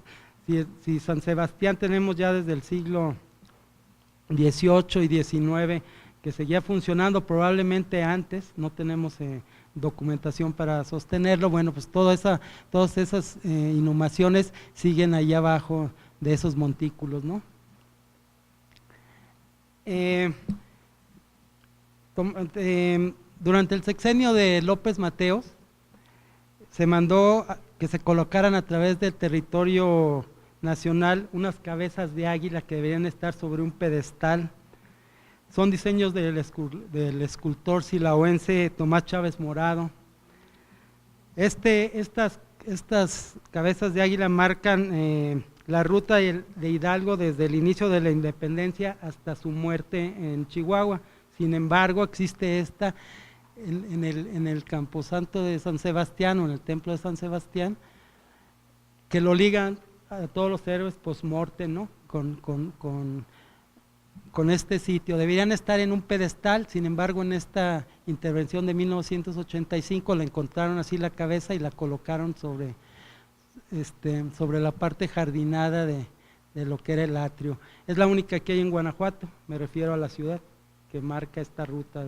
Si San Sebastián tenemos ya desde el siglo XVIII y XIX que seguía funcionando, probablemente antes, no tenemos documentación para sostenerlo, bueno, pues todas esas inhumaciones siguen ahí abajo de esos montículos, ¿no? Durante el sexenio de López Mateos se mandó que se colocaran a través del territorio nacional unas cabezas de águila que deberían estar sobre un pedestal. Son diseños del escultor silaoense Tomás Chávez Morado. Estas cabezas de águila marcan la ruta de Hidalgo desde el inicio de la independencia hasta su muerte en Chihuahua. Sin embargo, existe esta en el Camposanto de San Sebastián o en el Templo de San Sebastián, que lo ligan a todos los héroes post-mortem, ¿no? Con este sitio. Deberían estar en un pedestal, sin embargo, en esta intervención de 1985 le encontraron así la cabeza y la colocaron sobre la parte jardinada de lo que era el atrio. Es la única que hay en Guanajuato, me refiero a la ciudad, que marca esta ruta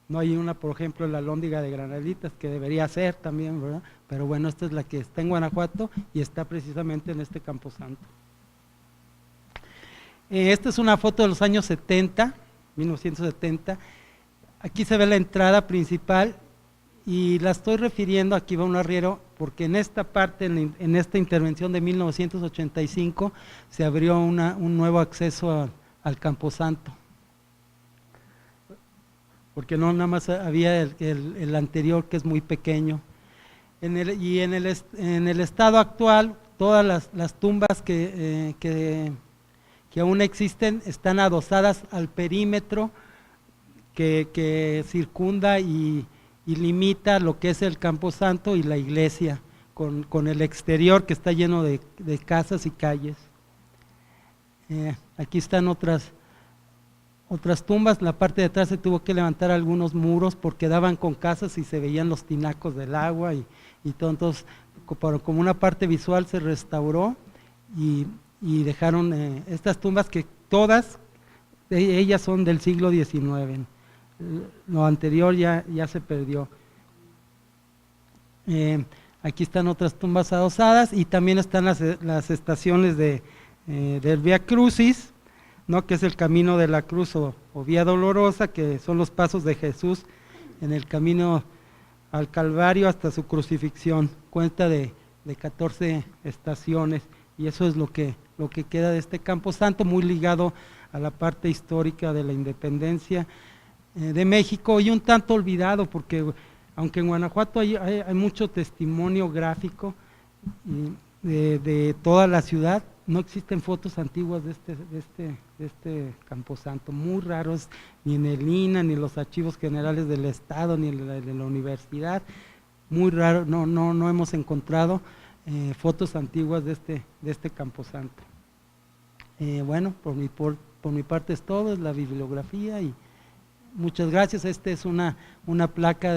no hay una, por ejemplo, en la Alhóndiga de Granaditas, que debería ser también, ¿verdad? Pero bueno, esta es la que está en Guanajuato y está precisamente en este Camposanto. Esta es una foto de los años 70, 1970. Aquí se ve la entrada principal y la estoy refiriendo, aquí va un arriero, porque en esta parte, en esta intervención de 1985, se abrió un nuevo acceso al Camposanto. Porque no nada más había el anterior, que es muy pequeño. En el estado actual, todas las tumbas que aún existen están adosadas al perímetro que circunda y limita lo que es el Camposanto y la iglesia, con el exterior que está lleno de casas y calles. Aquí están otras tumbas. En la parte de atrás se tuvo que levantar algunos muros porque daban con casas y se veían los tinacos del agua y todo. Entonces, como una parte visual se restauró y dejaron estas tumbas, que todas ellas son del siglo XIX. Lo anterior ya se perdió. Aquí están otras tumbas adosadas y también están las estaciones del Vía Crucis, ¿no? Que es el camino de la cruz o Vía Dolorosa, que son los pasos de Jesús en el camino al Calvario hasta su crucifixión. Cuenta de 14 estaciones y eso es lo que queda de este Camposanto, muy ligado a la parte histórica de la independencia de México y un tanto olvidado, porque aunque en Guanajuato hay mucho testimonio gráfico de toda la ciudad, no existen fotos antiguas de este Camposanto, muy raros, ni en el INAH, ni en los archivos generales del Estado, ni en la universidad, muy raro, no hemos encontrado fotos antiguas de este Camposanto. Bueno, por mi parte es todo, es la bibliografía y muchas gracias. Esta es una placa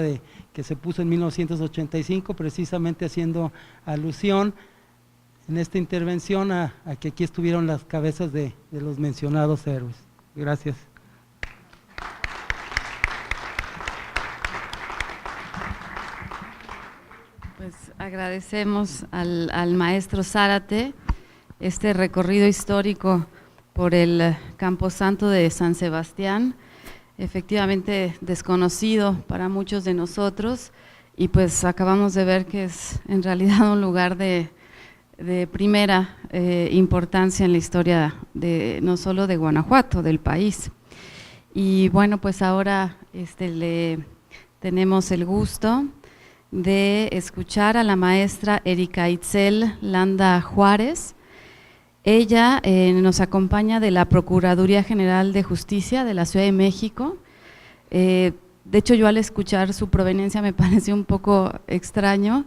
que se puso en 1985, precisamente haciendo alusión en esta intervención a que aquí estuvieron las cabezas de los mencionados héroes. Gracias. Pues agradecemos al maestro Zárate este recorrido histórico por el Camposanto de San Sebastián, efectivamente desconocido para muchos de nosotros, y pues acabamos de ver que es en realidad un lugar de primera importancia en la historia no solo de Guanajuato, del país. Y bueno, pues ahora tenemos el gusto de escuchar a la maestra Erika Itzel Landa Juárez. Ella nos acompaña de la Procuraduría General de Justicia de la Ciudad de México. De hecho, yo al escuchar su proveniencia me pareció un poco extraño,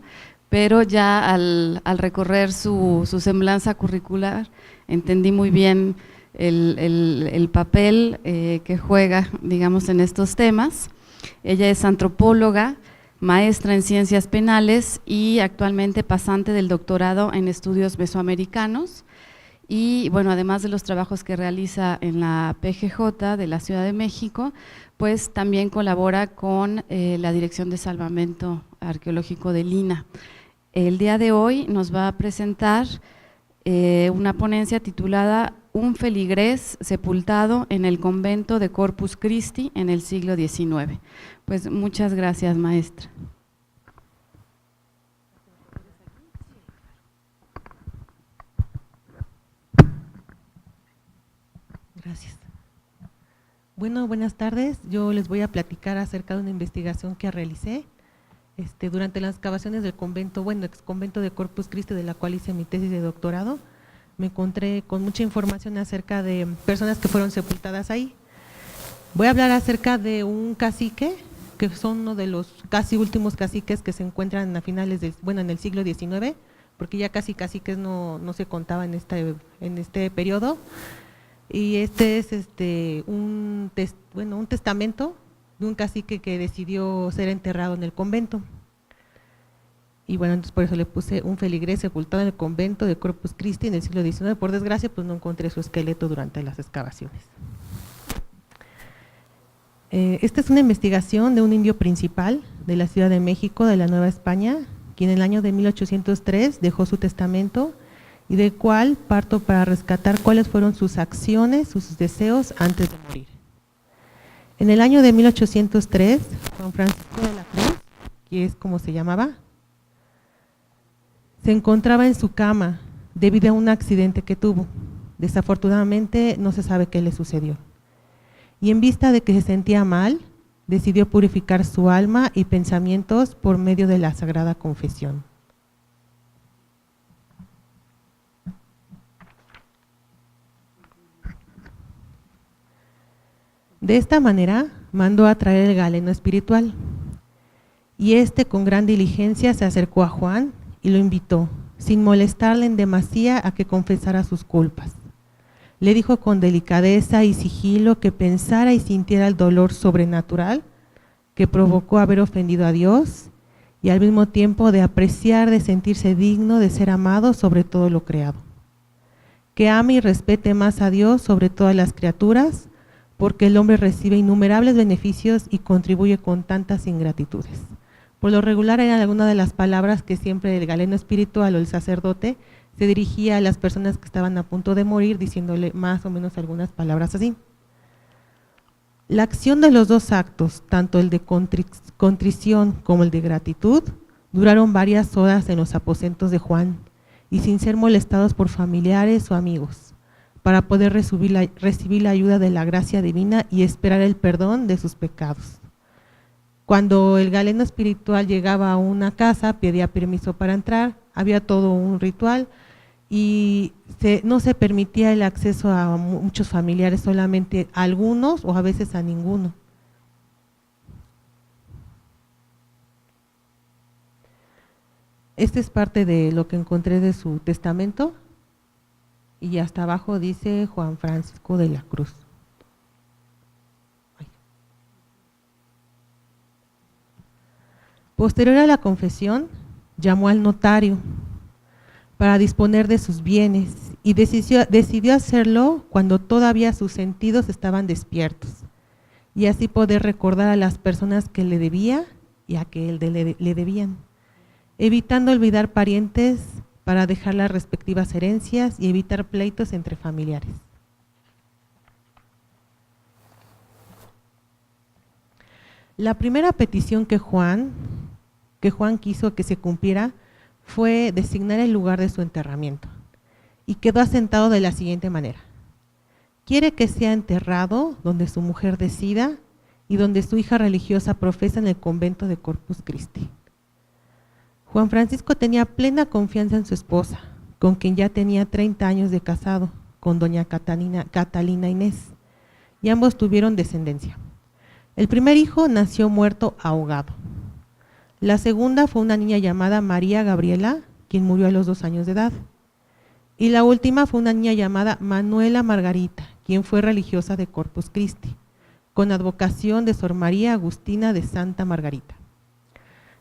pero ya al recorrer su semblanza curricular entendí muy bien el papel que juega, digamos, en estos temas. Ella es antropóloga, maestra en ciencias penales y actualmente pasante del doctorado en estudios mesoamericanos. Y bueno, además de los trabajos que realiza en la PGJ de la Ciudad de México, pues también colabora con la Dirección de Salvamento Arqueológico de Lina. El día de hoy nos va a presentar una ponencia titulada Un feligrés sepultado en el convento de Corpus Christi en el siglo XIX. Pues muchas gracias, maestra. Gracias. Bueno, buenas tardes. Yo les voy a platicar acerca de una investigación que realicé durante las excavaciones del convento, ex convento de Corpus Christi, de la cual hice mi tesis de doctorado. Me encontré con mucha información acerca de personas que fueron sepultadas ahí. Voy a hablar acerca de un cacique, que son uno de los casi últimos caciques que se encuentran a finales en el siglo XIX, porque ya casi caciques no se contaba en este periodo. Y este es un testamento de un cacique que decidió ser enterrado en el convento. Y bueno, entonces por eso le puse un feligrés sepultado en el convento de Corpus Christi en el siglo XIX. Por desgracia, pues no encontré su esqueleto durante las excavaciones. Esta es una investigación de un indio principal de la Ciudad de México, de la Nueva España, quien en el año de 1803 dejó su testamento, y del cual parto para rescatar cuáles fueron sus acciones, sus deseos antes de morir. En el año de 1803, Juan Francisco de la Cruz, que es como se llamaba, se encontraba en su cama debido a un accidente que tuvo. Desafortunadamente no se sabe qué le sucedió. Y en vista de que se sentía mal, decidió purificar su alma y pensamientos por medio de la Sagrada Confesión. De esta manera mandó a traer el galeno espiritual, y con gran diligencia se acercó a Juan y lo invitó, sin molestarle en demasía, a que confesara sus culpas. Le dijo con delicadeza y sigilo que pensara y sintiera el dolor sobrenatural que provocó haber ofendido a Dios, y al mismo tiempo de apreciar, de sentirse digno de ser amado sobre todo lo creado. Que ame y respete más a Dios sobre todas las criaturas, porque el hombre recibe innumerables beneficios y contribuye con tantas ingratitudes. Por lo regular eran algunas de las palabras que siempre el galeno espiritual o el sacerdote se dirigía a las personas que estaban a punto de morir, diciéndole más o menos algunas palabras así. La acción de los dos actos, tanto el de contrición como el de gratitud, duraron varias horas en los aposentos de Juan, y sin ser molestados por familiares o amigos, para poder recibir la ayuda de la gracia divina y esperar el perdón de sus pecados. Cuando el galeno espiritual llegaba a una casa, pedía permiso para entrar, había todo un ritual y no se permitía el acceso a muchos familiares, solamente a algunos o a veces a ninguno. Esta es parte de lo que encontré de su testamento, y hasta abajo dice Juan Francisco de la Cruz. Posterior a la confesión, llamó al notario para disponer de sus bienes y decidió hacerlo cuando todavía sus sentidos estaban despiertos, y así poder recordar a las personas que le debía y a que él le debían. evitando olvidar parientes para dejar las respectivas herencias y evitar pleitos entre familiares. La primera petición que Juan quiso que se cumpliera fue designar el lugar de su enterramiento y quedó asentado de la siguiente manera: quiere que sea enterrado donde su mujer decida y donde su hija religiosa profesa en el convento de Corpus Christi. Juan Francisco tenía plena confianza en su esposa, con quien ya tenía 30 años de casado, con doña Catalina Inés, y ambos tuvieron descendencia. El primer hijo nació muerto ahogado. La segunda fue una niña llamada María Gabriela, quien murió a los 2 años de edad. Y la última fue una niña llamada Manuela Margarita, quien fue religiosa de Corpus Christi, con advocación de Sor María Agustina de Santa Margarita.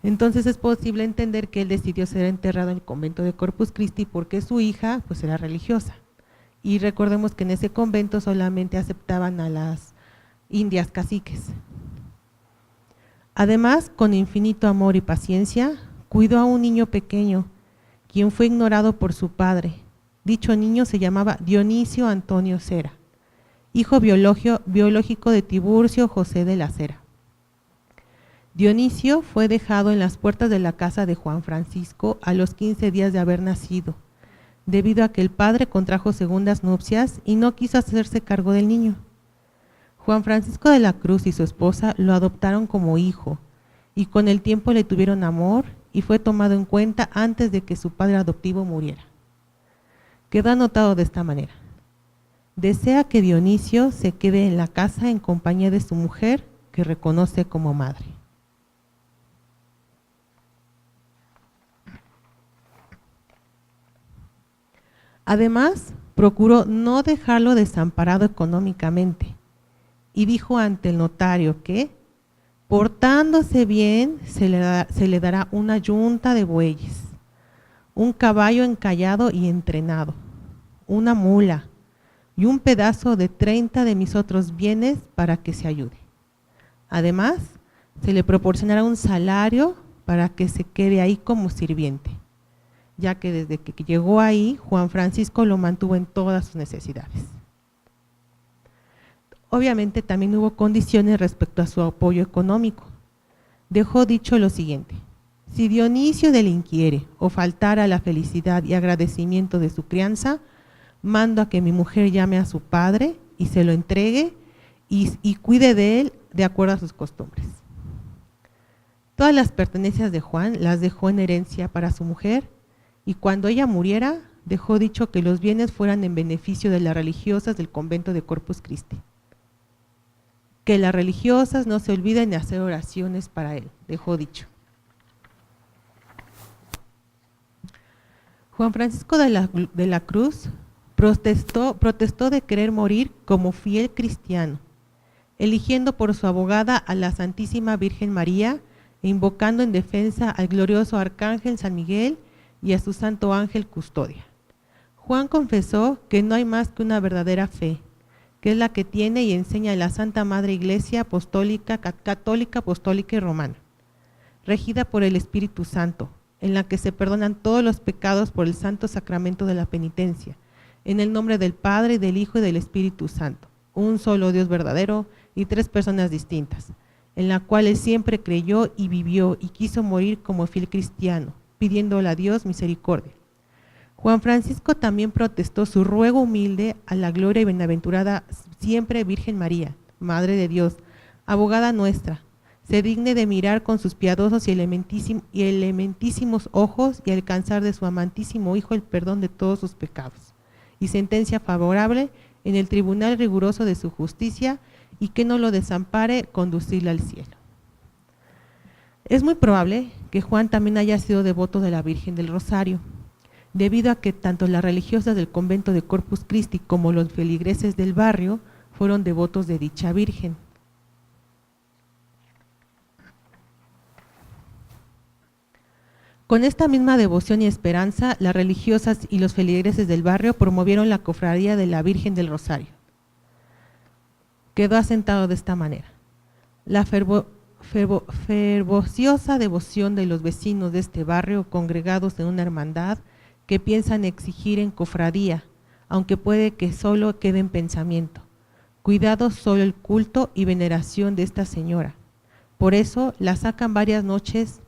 Entonces es posible entender que él decidió ser enterrado en el convento de Corpus Christi porque su hija pues era religiosa. Y recordemos que en ese convento solamente aceptaban a las indias caciques. Además, con infinito amor y paciencia, cuidó a un niño pequeño, quien fue ignorado por su padre. Dicho niño se llamaba Dionisio Antonio Cera, hijo biológico de Tiburcio José de la Cera. Dionisio fue dejado en las puertas de la casa de Juan Francisco a los 15 días de haber nacido, debido a que el padre contrajo segundas nupcias y no quiso hacerse cargo del niño. Juan Francisco de la Cruz y su esposa lo adoptaron como hijo y con el tiempo le tuvieron amor y fue tomado en cuenta antes de que su padre adoptivo muriera. Quedó anotado de esta manera: desea que Dionisio se quede en la casa en compañía de su mujer, que reconoce como madre. Además, procuró no dejarlo desamparado económicamente y dijo ante el notario que, portándose bien, se le dará una yunta de bueyes, un caballo encallado y entrenado, una mula y un pedazo de 30 de mis otros bienes para que se ayude. Además, se le proporcionará un salario para que se quede ahí como sirviente, ya que desde que llegó ahí, Juan Francisco lo mantuvo en todas sus necesidades. Obviamente también hubo condiciones respecto a su apoyo económico. Dejó dicho lo siguiente: si Dionisio delinquiere o faltara a la felicidad y agradecimiento de su crianza, mando a que mi mujer llame a su padre y se lo entregue y cuide de él de acuerdo a sus costumbres. Todas las pertenencias de Juan las dejó en herencia para su mujer y cuando ella muriera, dejó dicho que los bienes fueran en beneficio de las religiosas del convento de Corpus Christi. Que las religiosas no se olviden de hacer oraciones para él, dejó dicho. Juan Francisco de la Cruz protestó de querer morir como fiel cristiano, eligiendo por su abogada a la Santísima Virgen María e invocando en defensa al glorioso Arcángel San Miguel y a su santo ángel custodia. Juan confesó que no hay más que una verdadera fe, que es la que tiene y enseña la Santa Madre Iglesia Apostólica, Católica, Apostólica y Romana, regida por el Espíritu Santo, en la que se perdonan todos los pecados por el santo sacramento de la penitencia, en el nombre del Padre, del Hijo y del Espíritu Santo, un solo Dios verdadero y 3 personas distintas, en la cual él siempre creyó y vivió y quiso morir como fiel cristiano, pidiéndole a Dios misericordia. Juan Francisco también protestó su ruego humilde a la gloria y bienaventurada siempre Virgen María, Madre de Dios, abogada nuestra, se digne de mirar con sus piadosos y elementísimos ojos y alcanzar de su amantísimo Hijo el perdón de todos sus pecados, y sentencia favorable en el tribunal riguroso de su justicia, y que no lo desampare conducirle al cielo. Es muy probable que Juan también haya sido devoto de la Virgen del Rosario, debido a que tanto las religiosas del convento de Corpus Christi como los feligreses del barrio fueron devotos de dicha Virgen. Con esta misma devoción y esperanza, las religiosas y los feligreses del barrio promovieron la cofradía de la Virgen del Rosario. Quedó asentado de esta manera: la fervorosa devoción de los vecinos de este barrio congregados en una hermandad que piensan exigir en cofradía, aunque puede que solo quede en pensamiento. Cuidado solo el culto y veneración de esta señora. Por eso la sacan varias noches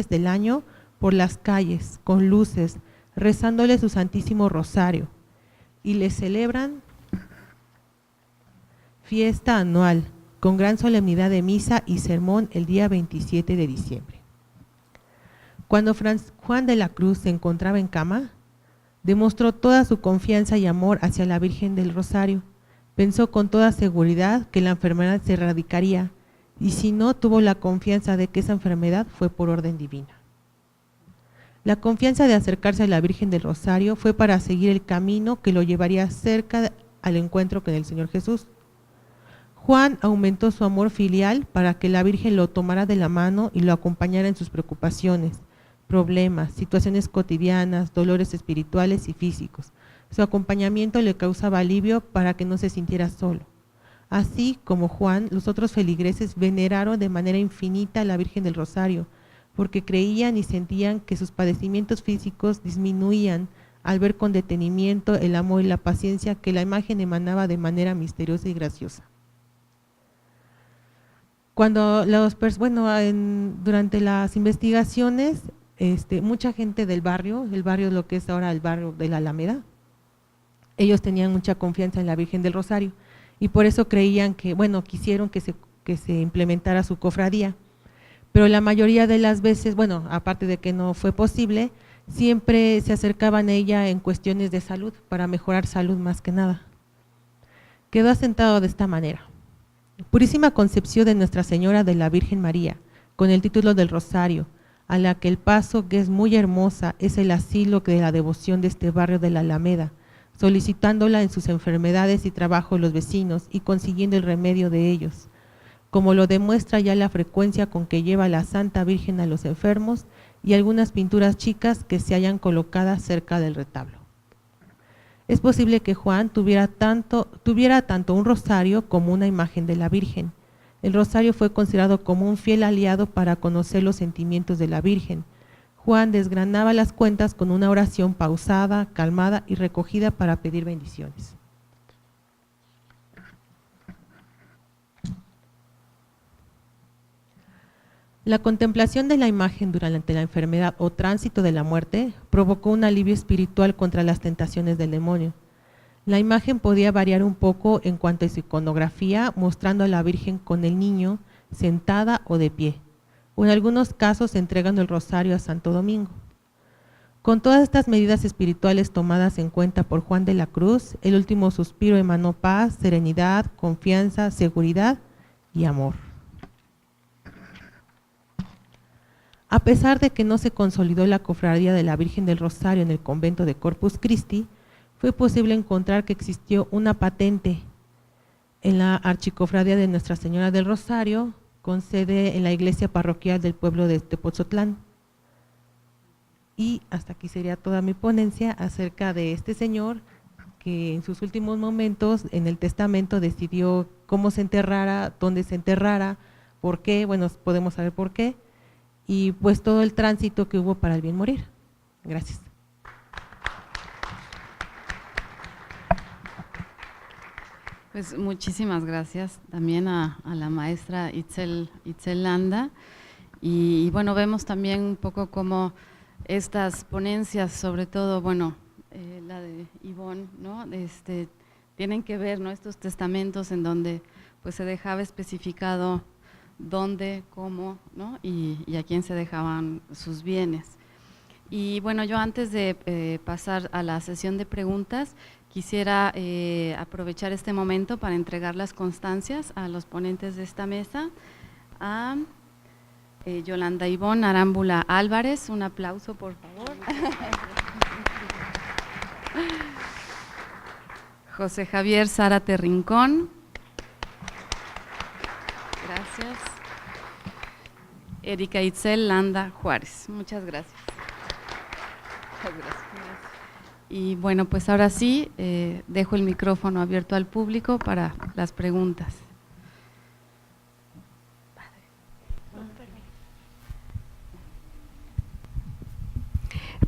del año por las calles, con luces, rezándole su Santísimo Rosario, y le celebran fiesta anual, con gran solemnidad de misa y sermón el día 27 de diciembre. Cuando Juan de la Cruz se encontraba en cama, demostró toda su confianza y amor hacia la Virgen del Rosario. Pensó con toda seguridad que la enfermedad se erradicaría, y si no, tuvo la confianza de que esa enfermedad fue por orden divina. La confianza de acercarse a la Virgen del Rosario fue para seguir el camino que lo llevaría cerca al encuentro con el Señor Jesús. Juan aumentó su amor filial para que la Virgen lo tomara de la mano y lo acompañara en sus preocupaciones, problemas, situaciones cotidianas, dolores espirituales y físicos. Su acompañamiento le causaba alivio para que no se sintiera solo. Así como Juan, los otros feligreses veneraron de manera infinita a la Virgen del Rosario, porque creían y sentían que sus padecimientos físicos disminuían al ver con detenimiento el amor y la paciencia que la imagen emanaba de manera misteriosa y graciosa. Durante las investigaciones, mucha gente del barrio, el barrio lo que es ahora el barrio de la Alameda, ellos tenían mucha confianza en la Virgen del Rosario y por eso creían quisieron que se implementara su cofradía. Pero la mayoría de las veces, aparte de que no fue posible, siempre se acercaban a ella en cuestiones de salud, para mejorar salud más que nada. Quedó asentado de esta manera: Purísima Concepción de Nuestra Señora de la Virgen María, con el título del Rosario, a la que el paso, que es muy hermosa, es el asilo de la devoción de este barrio de la Alameda, solicitándola en sus enfermedades y trabajo los vecinos y consiguiendo el remedio de ellos, como lo demuestra ya la frecuencia con que lleva la Santa Virgen a los enfermos y algunas pinturas chicas que se hayan colocadas cerca del retablo. Es posible que Juan tuviera tanto un rosario como una imagen de la Virgen. El rosario fue considerado como un fiel aliado para conocer los sentimientos de la Virgen. Juan desgranaba las cuentas con una oración pausada, calmada y recogida para pedir bendiciones. La contemplación de la imagen durante la enfermedad o tránsito de la muerte provocó un alivio espiritual contra las tentaciones del demonio. La imagen podía variar un poco en cuanto a su iconografía, mostrando a la Virgen con el niño, sentada o de pie, o en algunos casos entregando el rosario a Santo Domingo. Con todas estas medidas espirituales tomadas en cuenta por Juan de la Cruz, el último suspiro emanó paz, serenidad, confianza, seguridad y amor. A pesar de que no se consolidó la cofradía de la Virgen del Rosario en el convento de Corpus Christi, fue posible encontrar que existió una patente en la Archicofradía de Nuestra Señora del Rosario, con sede en la iglesia parroquial del pueblo de Tepotzotlán. Y hasta aquí sería toda mi ponencia acerca de este señor que en sus últimos momentos en el testamento decidió cómo se enterrara, dónde se enterrara, por qué, podemos saber por qué, y pues todo el tránsito que hubo para el bien morir. Gracias. Pues muchísimas gracias también a la maestra Itzel Landa, y vemos también un poco cómo estas ponencias, sobre todo, la de Ivonne, ¿no? Tienen que ver, ¿no?, estos testamentos en donde pues se dejaba especificado dónde, cómo, ¿no?, y a quién se dejaban sus bienes. Y yo antes de pasar a la sesión de preguntas, quisiera aprovechar este momento para entregar las constancias a los ponentes de esta mesa, a Yolanda Ivonne Arámbula Álvarez, un aplauso por favor. José Javier Zárate Rincón. Gracias. Erika Itzel Landa Juárez. Muchas gracias. Muchas gracias. Y pues ahora sí, dejo el micrófono abierto al público para las preguntas.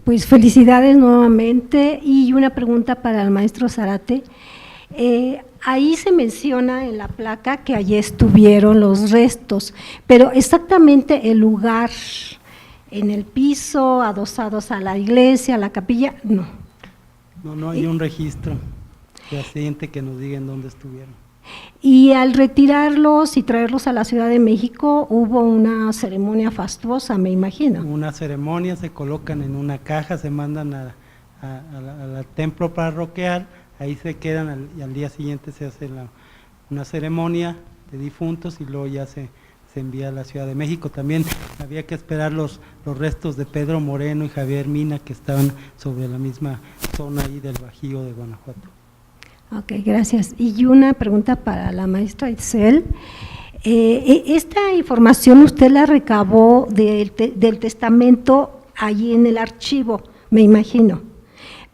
Pues felicidades nuevamente y una pregunta para el maestro Zárate. Ahí se menciona en la placa que allí estuvieron los restos, pero exactamente el lugar, en el piso, adosados a la iglesia, a la capilla, no. No hay un registro fehaciente que nos diga en dónde estuvieron. Y al retirarlos y traerlos a la Ciudad de México, hubo una ceremonia fastuosa, me imagino. Una ceremonia, se colocan en una caja, se mandan al templo parroquial, ahí se quedan y al día siguiente se hace una ceremonia de difuntos y luego ya se envía a la Ciudad de México. También había que esperar los restos de Pedro Moreno y Javier Mina, que estaban sobre la misma zona ahí del Bajío de Guanajuato. Ok, gracias. Y una pregunta para la maestra Itzel. Esta información usted la recabó del testamento allí en el archivo, me imagino,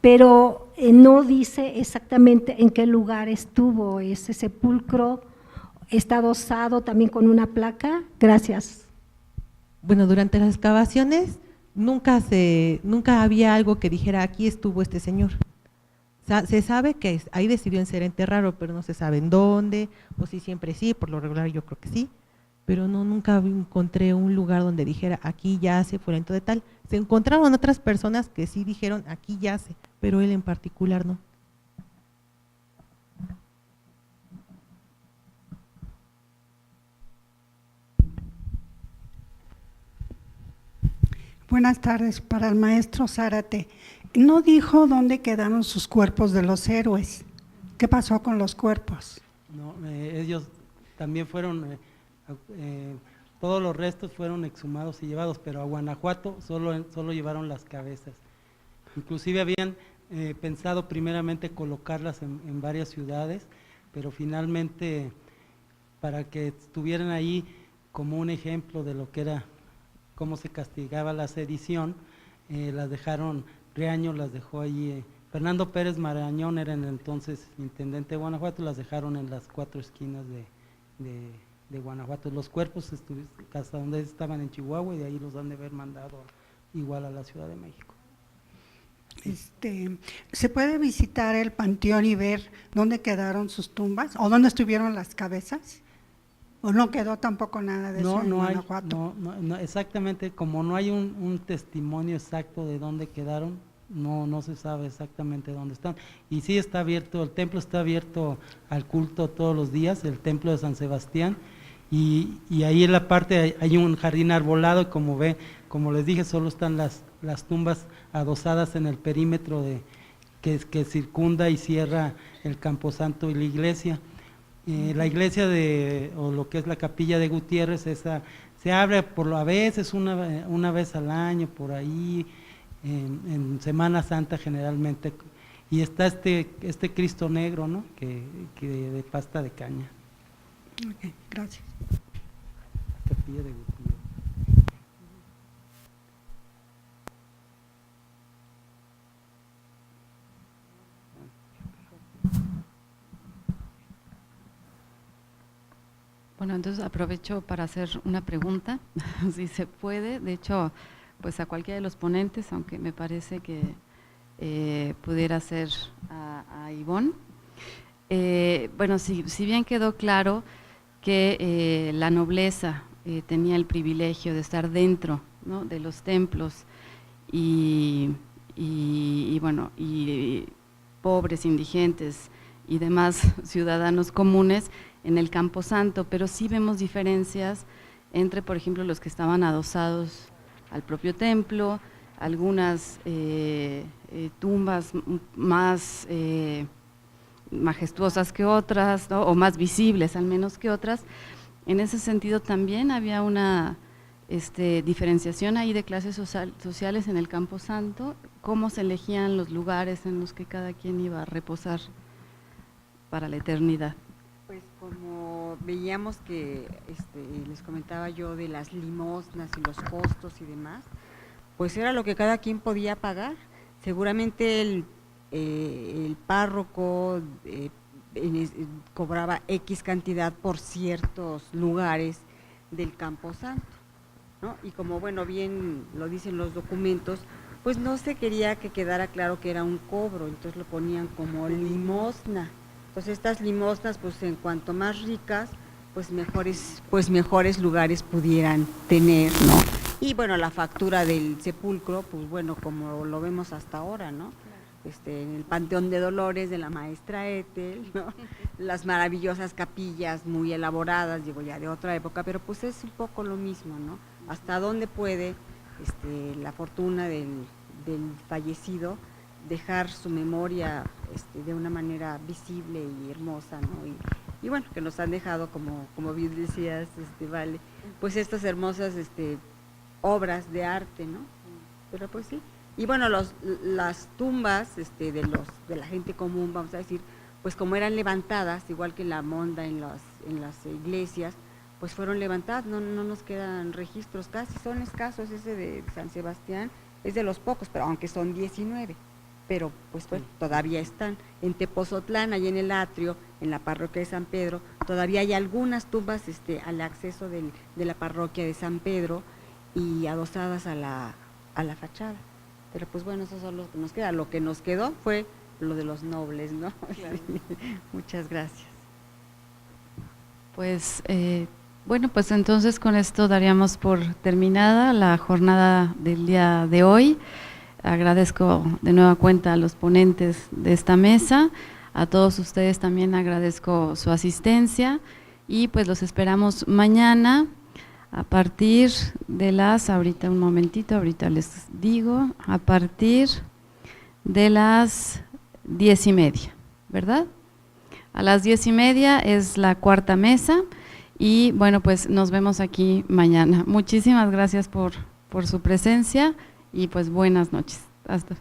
pero no dice exactamente en qué lugar estuvo ese sepulcro. ¿Está adosado también con una placa? Gracias. Bueno, durante las excavaciones nunca había algo que dijera aquí estuvo este señor. Se sabe que ahí decidió ser enterrado, pero no se sabe en dónde, o si siempre sí, por lo regular yo creo que sí, pero nunca encontré un lugar donde dijera aquí yace fulanito de tal. Se encontraron otras personas que sí dijeron aquí yace, pero él en particular no. Buenas tardes, para el maestro Zárate. No dijo dónde quedaron sus cuerpos de los héroes. ¿Qué pasó con los cuerpos? No, ellos también fueron, todos los restos fueron exhumados y llevados, pero a Guanajuato solo llevaron las cabezas. Inclusive habían pensado primeramente colocarlas en varias ciudades, pero finalmente para que estuvieran ahí como un ejemplo de lo que era, cómo se castigaba la sedición, las dejaron, Riaño las dejó allí, Fernando Pérez Marañón era en el entonces intendente de Guanajuato, las dejaron en las 4 esquinas de Guanajuato. Los cuerpos hasta donde estaban en Chihuahua y de ahí los han de haber mandado igual a la Ciudad de México. ¿Se puede visitar el panteón y ver dónde quedaron sus tumbas o dónde estuvieron las cabezas? ¿O no quedó tampoco nada de eso en Guanajuato? No, exactamente, como no hay un testimonio exacto de dónde quedaron, no se sabe exactamente dónde están. Y sí está abierto, el templo está abierto al culto todos los días, el templo de San Sebastián, y ahí en la parte hay un jardín arbolado y como les dije, solo están las tumbas adosadas en el perímetro que circunda y cierra el camposanto y la iglesia. La iglesia o lo que es la capilla de Gutiérrez, esa se abre a veces una vez al año, por ahí, en Semana Santa generalmente, y está este Cristo negro, ¿no? que de pasta de caña. Ok, gracias. Capilla de Gutiérrez. Bueno, entonces aprovecho para hacer una pregunta, si se puede, de hecho, pues a cualquiera de los ponentes, aunque me parece que pudiera ser a Ivonne. Bueno, si bien quedó claro que la nobleza tenía el privilegio de estar dentro, ¿no?, de los templos y pobres, indigentes y demás ciudadanos comunes en el Camposanto, pero sí vemos diferencias entre, por ejemplo, los que estaban adosados al propio templo, algunas tumbas más majestuosas que otras, ¿no?, o más visibles al menos que otras. En ese sentido también había una diferenciación ahí de clases sociales en el Camposanto, cómo se elegían los lugares en los que cada quien iba a reposar para la eternidad. Pues como veíamos que les comentaba yo de las limosnas y los costos y demás, pues era lo que cada quien podía pagar. Seguramente el párroco cobraba X cantidad por ciertos lugares del Camposanto, ¿no? Y como bueno, bien lo dicen los documentos, Pues no se quería que quedara claro que era un cobro, entonces lo ponían como limosna. Entonces estas limosnas, pues en cuanto más ricas, pues mejores lugares pudieran tener, ¿no? Y bueno, la factura del sepulcro, pues bueno, como lo vemos hasta ahora, ¿no? En el Panteón de Dolores de la maestra Ethel, ¿no? Las maravillosas capillas muy elaboradas, digo ya de otra época, pero pues es un poco lo mismo, ¿no? Hasta dónde puede la fortuna del fallecido dejar su memoria de una manera visible y hermosa, ¿no? Y bueno, que nos han dejado, como bien decías, Vale, pues estas hermosas obras de arte, ¿no? Pero pues sí. Y bueno, las tumbas de la gente común, vamos a decir, pues como eran levantadas, igual que la monda en las iglesias, pues fueron levantadas, no nos quedan registros casi, son escasos. Ese de San Sebastián es de los pocos, pero aunque son 19, pero pues bueno, todavía están. En Tepozotlán, allí en el atrio, en la parroquia de San Pedro, todavía hay algunas tumbas al acceso de la parroquia de San Pedro y adosadas a la fachada. Pero pues bueno, esos son los que nos queda. Lo que nos quedó fue lo de los nobles, ¿no? Claro. Sí. Muchas gracias. Pues bueno, pues entonces con esto daríamos por terminada la jornada del día de hoy. Agradezco de nueva cuenta a los ponentes de esta mesa, a todos ustedes también agradezco su asistencia y pues los esperamos mañana a partir de ahorita un momentito, ahorita les digo, a partir de las 10:30, ¿verdad? A las 10:30 es la cuarta mesa y bueno, pues nos vemos aquí mañana. Muchísimas gracias por su presencia y pues buenas noches. Hasta.